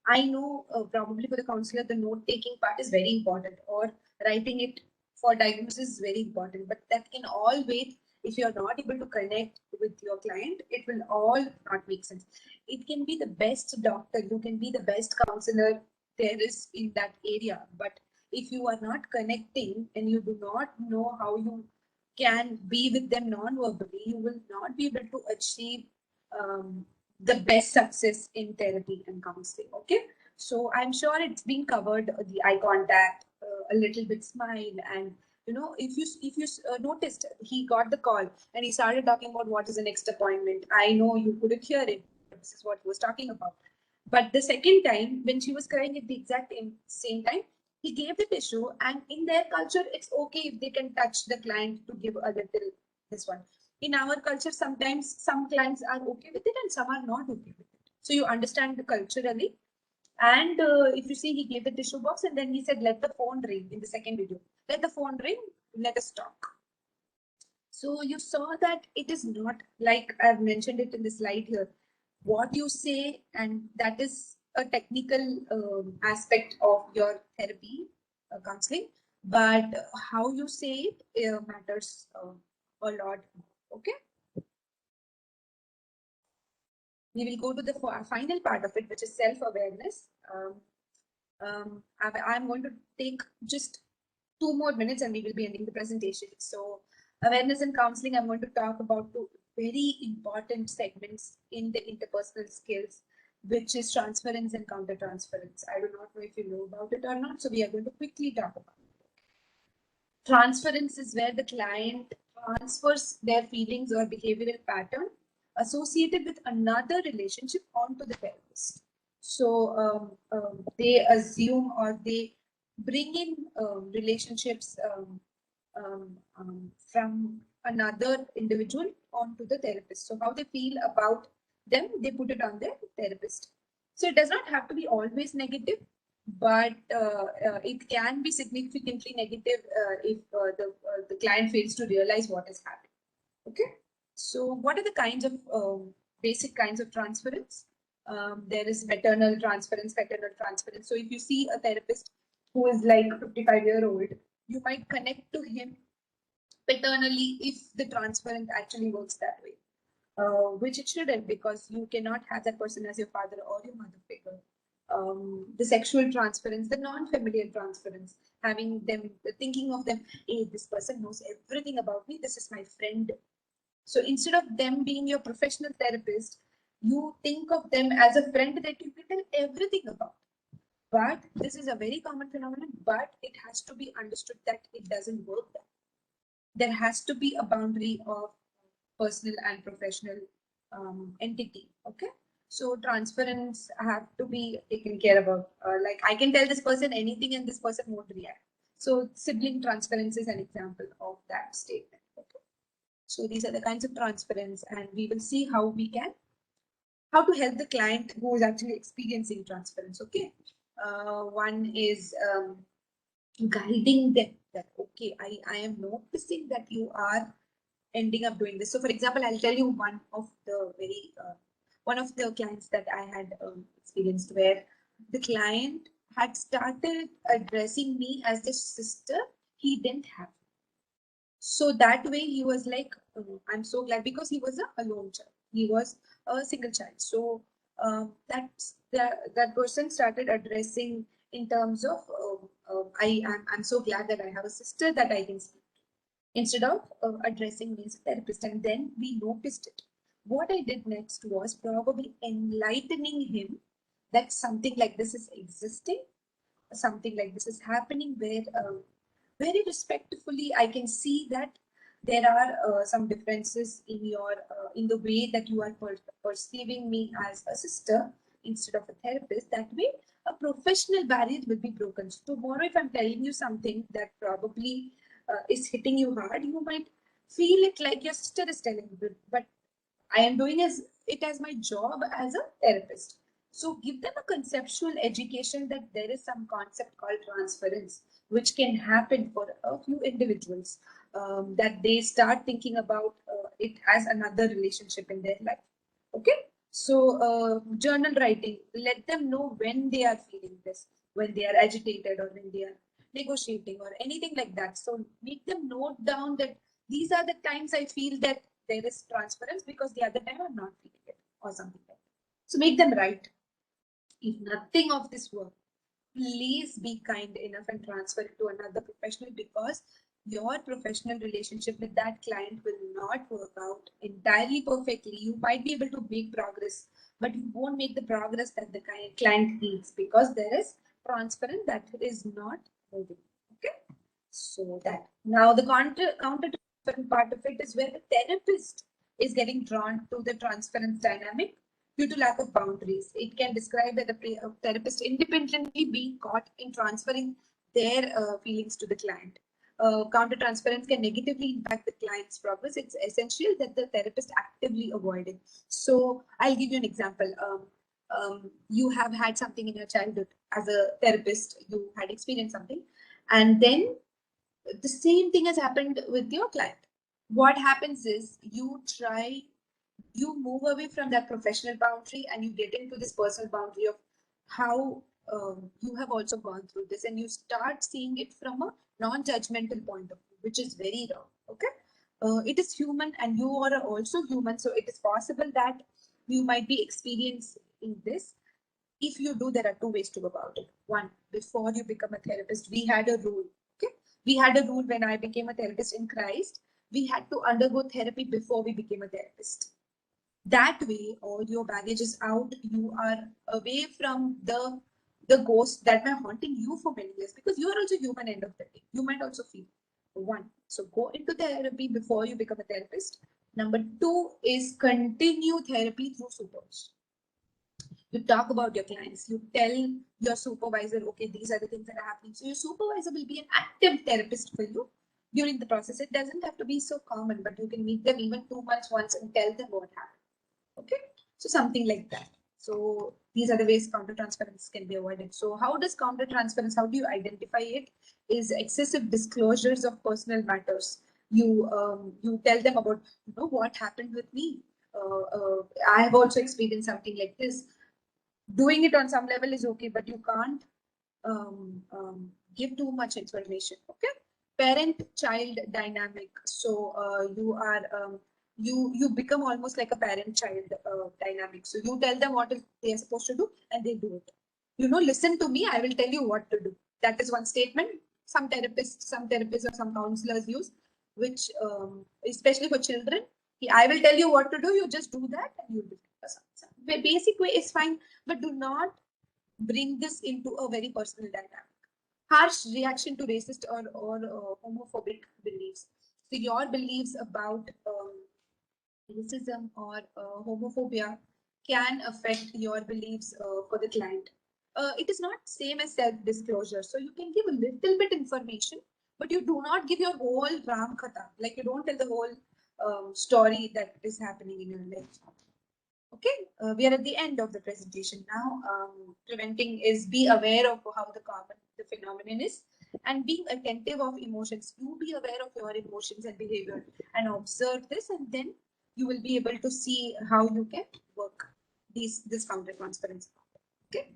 I know probably for the counselor, the note taking part is very important, or writing it for diagnosis is very important, but that can all wait. If you're not able to connect with your client, it will all not make sense. It can be the best doctor, you can be the best counselor there is in that area, but if you are not connecting and you do not know how you can be with them non-verbally, you will not be able to achieve the best success in therapy and counseling. Okay, so I'm sure it's been covered, the eye contact, a little bit smile, and if you noticed, he got the call and he started talking about what is the next appointment. I know you couldn't hear it, but this is what he was talking about. But the second time, when she was crying at the exact same time, he gave the tissue, and in their culture it's okay if they can touch the client to give a little this one. In our culture, sometimes some clients are okay with it and some are not okay with it, so you understand the culturally. And if you see, he gave the tissue box and then he said, let the phone ring. In the second video, let the phone ring, let us talk. So you saw that it is not like I've mentioned it in the slide here. What you say, and that is a technical aspect of your therapy counseling, but how you say it matters a lot. Okay. We will go to the final part of it, which is self-awareness. I'm going to take just 2 more minutes and we will be ending the presentation. So awareness and counseling, I'm going to talk about two very important segments in the interpersonal skills, which is transference and countertransference. I do not know if you know about it or not, so we are going to quickly talk about it. Transference is where the client transfers their feelings or behavioral pattern associated with another relationship onto the therapist. So they assume or they bring in relationships from another individual onto the therapist. So how they feel about them, they put it on their therapist. So it does not have to be always negative, but it can be significantly negative if the client fails to realize what is happening. Okay. So what are the kinds of basic kinds of transference? There is maternal transference, paternal transference. So if you see a therapist who is like 55-year-old, you might connect to him paternally if the transference actually works that way, which it shouldn't, because you cannot have that person as your father or your mother figure. The sexual transference, the non-familial transference, having them, thinking of them, hey, this person knows everything about me, this is my friend. So instead of them being your professional therapist, you think of them as a friend that you can tell everything about. But this is a very common phenomenon, but it has to be understood that it doesn't work that. There has to be a boundary of personal and professional entity. Okay. So transference have to be taken care about. Like I can tell this person anything and this person won't react. So sibling transference is an example of that statement. Okay. So these are the kinds of transference, and we will see how to help the client who is actually experiencing transference. Okay. One is guiding them that, okay, I am noticing that you are ending up doing this. So for example, I'll tell you one of the clients that I had experienced, where the client had started addressing me as the sister he didn't have. So that way he was like, I'm so glad, because he was a alone child. He was a single child. So that person started addressing in terms of, I'm so glad that I have a sister that I can speak to, instead of addressing me as a therapist. And then we noticed it. What I did next was probably enlightening him that something like this is existing, something like this is happening, where very respectfully I can see that there are some differences in your in the way that you are perceiving me as a sister instead of a therapist. That way a professional barrier will be broken. So tomorrow, if I'm telling you something that probably is hitting you hard, you might feel it like your sister is telling you, but I am doing it as my job as a therapist. So give them a conceptual education that there is some concept called transference, which can happen for a few individuals, that they start thinking about it as another relationship in their life. Okay. So journal writing, let them know when they are feeling this, when they are agitated or when they are negotiating or anything like that. So make them note down that these are the times I feel that there is transference, because the other time I'm not feeling it or something like that. So make them write. If nothing of this work, please be kind enough and transfer it to another professional, because your professional relationship with that client will not work out entirely perfectly. You might be able to make progress, but you won't make the progress that the client needs, because there is transference that is not moving. Okay. So that now the counter part of it is where the therapist is getting drawn to the transference dynamic due to lack of boundaries. It can describe that the therapist independently being caught in transferring their feelings to the client. Counter transference can negatively impact the client's progress. It's essential that the therapist actively avoid it. So I'll give you an example. You have had something in your childhood as a therapist, you had experienced something, and then the same thing has happened with your client. What happens is you move away from that professional boundary and you get into this personal boundary of how you have also gone through this, and you start seeing it from a non-judgmental point of view, which is very wrong. Okay. It is human and you are also human. So it is possible that you might be experiencing this. If you do, there are two ways to go about it. One, before you become a therapist, we had a rule. Okay. We had a rule when I became a therapist in Christ. We had to undergo therapy before we became a therapist. That way, all your baggage is out. You are away from the ghost that were haunting you for many years, because you are also human end of the day. You might also feel. One, so go into therapy before you become a therapist. Number two is continue therapy through supervision. You talk about your clients, you tell your supervisor, okay, these are the things that are happening. So your supervisor will be an active therapist for you during the process. It doesn't have to be so common, but you can meet them even 2 months once and tell them what happened. Okay, so something like that. So these are the ways countertransference can be avoided. So how does countertransference, how do you identify it? Is excessive disclosures of personal matters. You tell them about, what happened with me. I have also experienced something like this. Doing it on some level is okay, but you can't give too much information. Okay. Parent-child dynamic. So you are you become almost like a parent-child dynamic. So you tell them what they are supposed to do and they do it. Listen to me, I will tell you what to do. That is one statement some therapists or some counselors use, which especially for children. I will tell you what to do, you just do that and you'll be. The basic way is fine, but do not bring this into a very personal dynamic. Harsh reaction to racist or homophobic beliefs. So your beliefs about racism or homophobia can affect your beliefs for the client. It is not same as self-disclosure. So you can give a little bit information, but you do not give your whole Ram Katha. Like you don't tell the whole story that is happening in your life. Okay, we are at the end of the presentation now. Preventing is be aware of how the phenomenon is, and being attentive of emotions. You be aware of your emotions and behavior and observe this, and then you will be able to see how you can work this counter transference. Okay.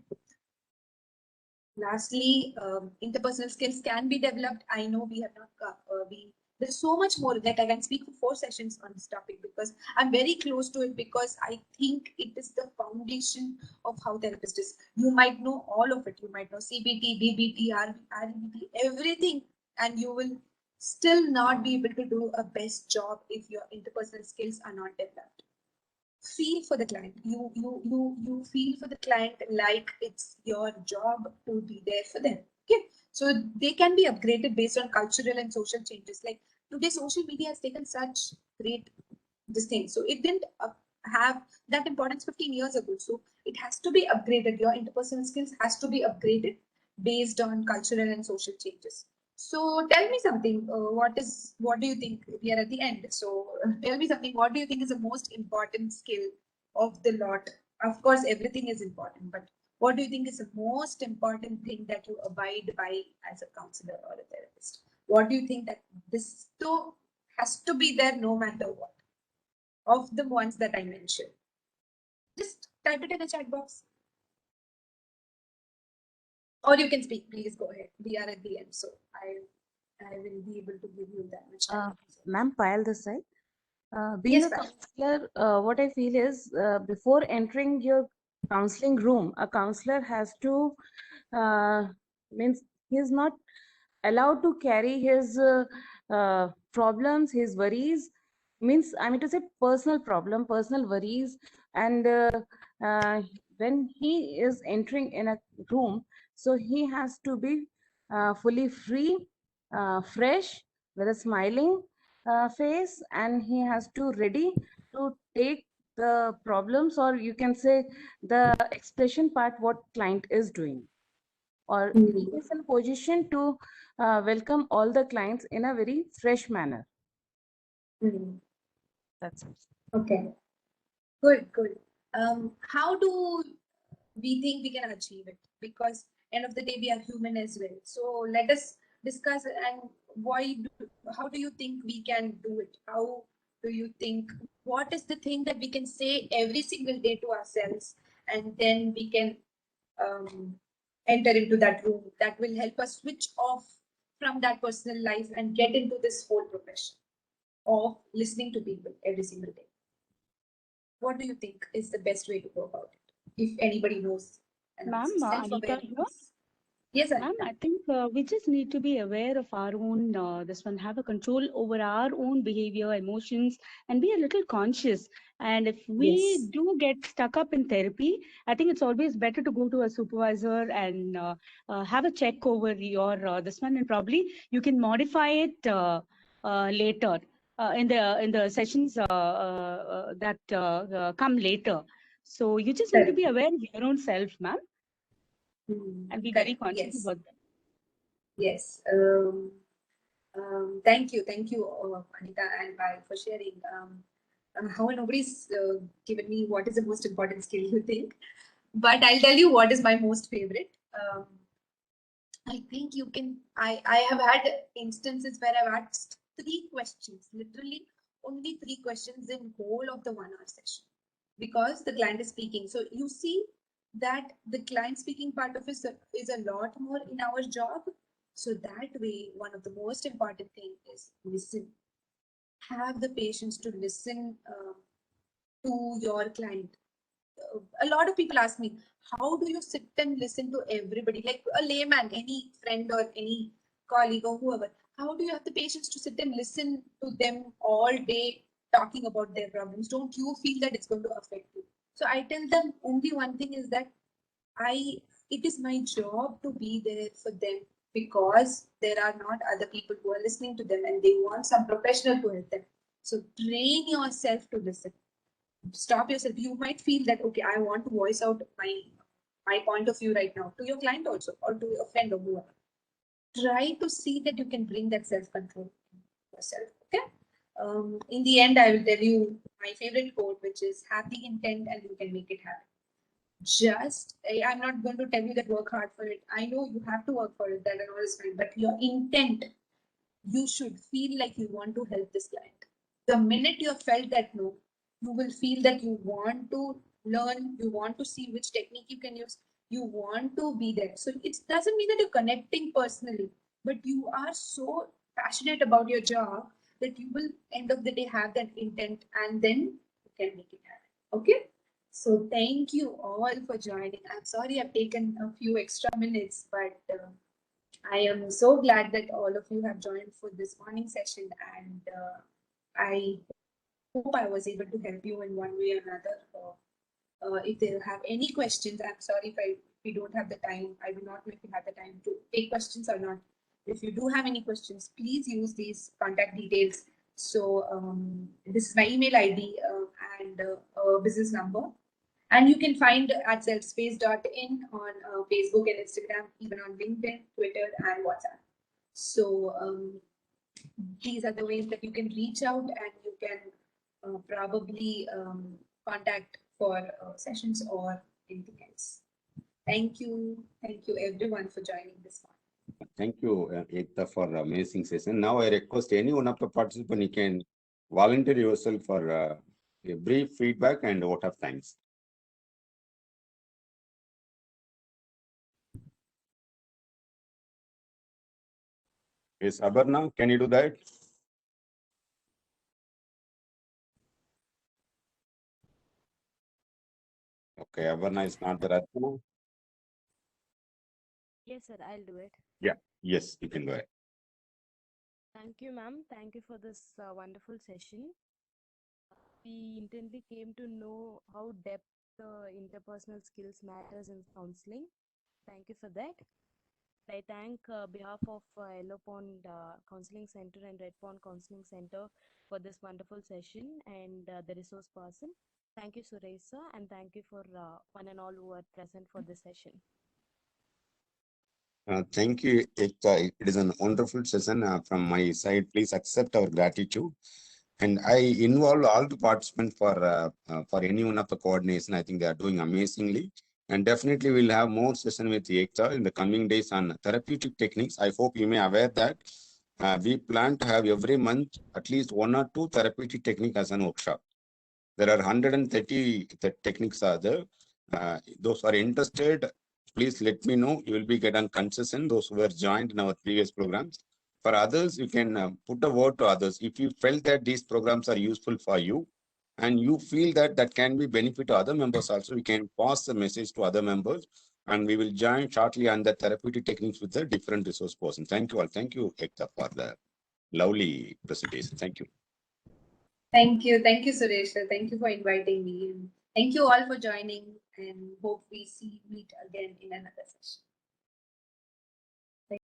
Lastly, interpersonal skills can be developed. I know we have not, there's so much more that I can speak for 4 sessions on this topic because I'm very close to it because I think it is the foundation of how therapist is. You might know all of it. You might know CBT, BBT, RBT, everything, and you will still not be able to do a best job if your interpersonal skills are not developed. Feel for the client. You feel for the client like it's your job to be there for them. Okay, so they can be upgraded based on cultural and social changes. Like today, social media has taken such great this thing, so it didn't have that importance 15 years ago. So it has to be upgraded. Your interpersonal skills has to be upgraded based on cultural and social changes. So tell me something. What do you think? We are at the end. So tell me something. What do you think is the most important skill of the lot? Of course, everything is important, but what do you think is the most important thing that you abide by as a counselor or a therapist? What do you think that this too has to be there no matter what? Of the ones that I mentioned, just type it in the chat box. Or you can speak. Please go ahead. We are at the end, so I will be able to give you that much time. Ma'am, Payal this side. Being Yes, a ma'am. counselor, what I feel is before entering your counseling room, a counselor has to means he is not allowed to carry his problems, his worries. Means I mean to say personal problem, personal worries, and when he is entering in a room, so he has to be fully free, fresh, with a smiling face, and he has to ready to take the problems, or you can say the expression part what client is doing, or he is in position to welcome all the clients in a very fresh manner. That's it. Okay. Good. How do we think we can achieve it? Because end of the day, we are human as well. So let us discuss and how do you think we can do it? How do you think, what is the thing that we can say every single day to ourselves, and then we can enter into that room that will help us switch off from that personal life and get into this whole profession of listening to people every single day? What do you think is the best way to go about it? If anybody knows an Ma'am, answer, Anita here. self-awareness. Yes, Ma'am, Anita. I think we just need to be aware of our own, this one, have a control over our own behavior, emotions, and be a little conscious. And if we Yes. do get stuck up in therapy, I think it's always better to go to a supervisor and have a check over your this one, and probably you can modify it later in the sessions that come later. So you just need to be aware of your own self, ma'am, and be very Correct. conscious Yes. about that. Yes. Thank you, Anita and Pai, for sharing. How nobody's given me what is the most important skill you think, but I'll tell you what is my most favorite. I think you can. I have had instances where I've asked 3 questions, literally only 3 questions in whole of the 1 hour session, because the client is speaking. So you see that the client speaking part of it is a lot more in our job. So that way, one of the most important thing is listen. Have the patience to listen to your client. A lot of people ask me, how do you sit and listen to everybody, like a layman, any friend or any colleague or whoever? How do you have the patience to sit and listen to them all day talking about their problems? Don't you feel that it's going to affect you? So I tell them only one thing is that I it is my job to be there for them because there are not other people who are listening to them and they want some professional to help them. So train yourself to listen. Stop yourself. You might feel that, okay, I want to voice out my point of view right now to your client also, or to your friend or whoever. Try to see that you can bring that self-control yourself. Okay. In the end, I will tell you my favorite quote, which is have the intent and you can make it happen. I'm not going to tell you that work hard for it. I know you have to work for it, that and all is fine, but your intent, you should feel like you want to help this client. The minute you have felt that no, you will feel that you want to learn, you want to see which technique you can use, you want to be there. So it doesn't mean that you're connecting personally, but you are so passionate about your job that you will end of the day have that intent and then you can make it happen. Okay. So thank you all for joining. I'm sorry I've taken a few extra minutes, but I am so glad that all of you have joined for this morning session, and I hope I was able to help you in one way or another. If they have any questions, I'm sorry if we don't have the time. I do not know if you have the time to take questions or not. If you do have any questions, please use these contact details. So this is my email ID and business number. And you can find at selfspace.in on Facebook and Instagram, even on LinkedIn, Twitter, and WhatsApp. So these are the ways that you can reach out and you can probably contact for sessions or anything else. Thank you. Thank you everyone for joining this one. Thank you, Ekta, for amazing session. Now I request any one of the participants, you can volunteer yourself for a brief feedback and vote of thanks. Yes, Abarna, can you do that? Okay, Abarna is not the Ratna. Yes, sir, I'll do it. Yeah, yes, you can go ahead. Thank you, ma'am. Thank you for this wonderful session. We intently came to know how depth interpersonal skills matters in counseling. Thank you for that. I thank behalf of Yellow Pond Counseling Center and Red Pond Counseling Center for this wonderful session and the resource person. Thank you, Suresh sir, and thank you for one and all who are present for this session. Thank you, Ekta. It is a wonderful session from my side. Please accept our gratitude. And I involve all the participants for any one of the coordination. I think they are doing amazingly. And definitely we'll have more session with Ekta in the coming days on therapeutic techniques. I hope you may aware that we plan to have every month at least 1 or 2 therapeutic techniques as an workshop. There are 130 techniques are there. Those are interested, please let me know. You will be getting concession, those who were joined in our previous programs. For others, you can put a word to others. If you felt that these programs are useful for you and you feel that that can be benefit to other members also, we can pass the message to other members and we will join shortly on the therapeutic techniques with the different resource person. Thank you all. Thank you, Ekta, for the lovely presentation. Thank you. Thank you. Thank you, Suresh. Thank you for inviting me. And thank you all for joining and hope we meet again in another session.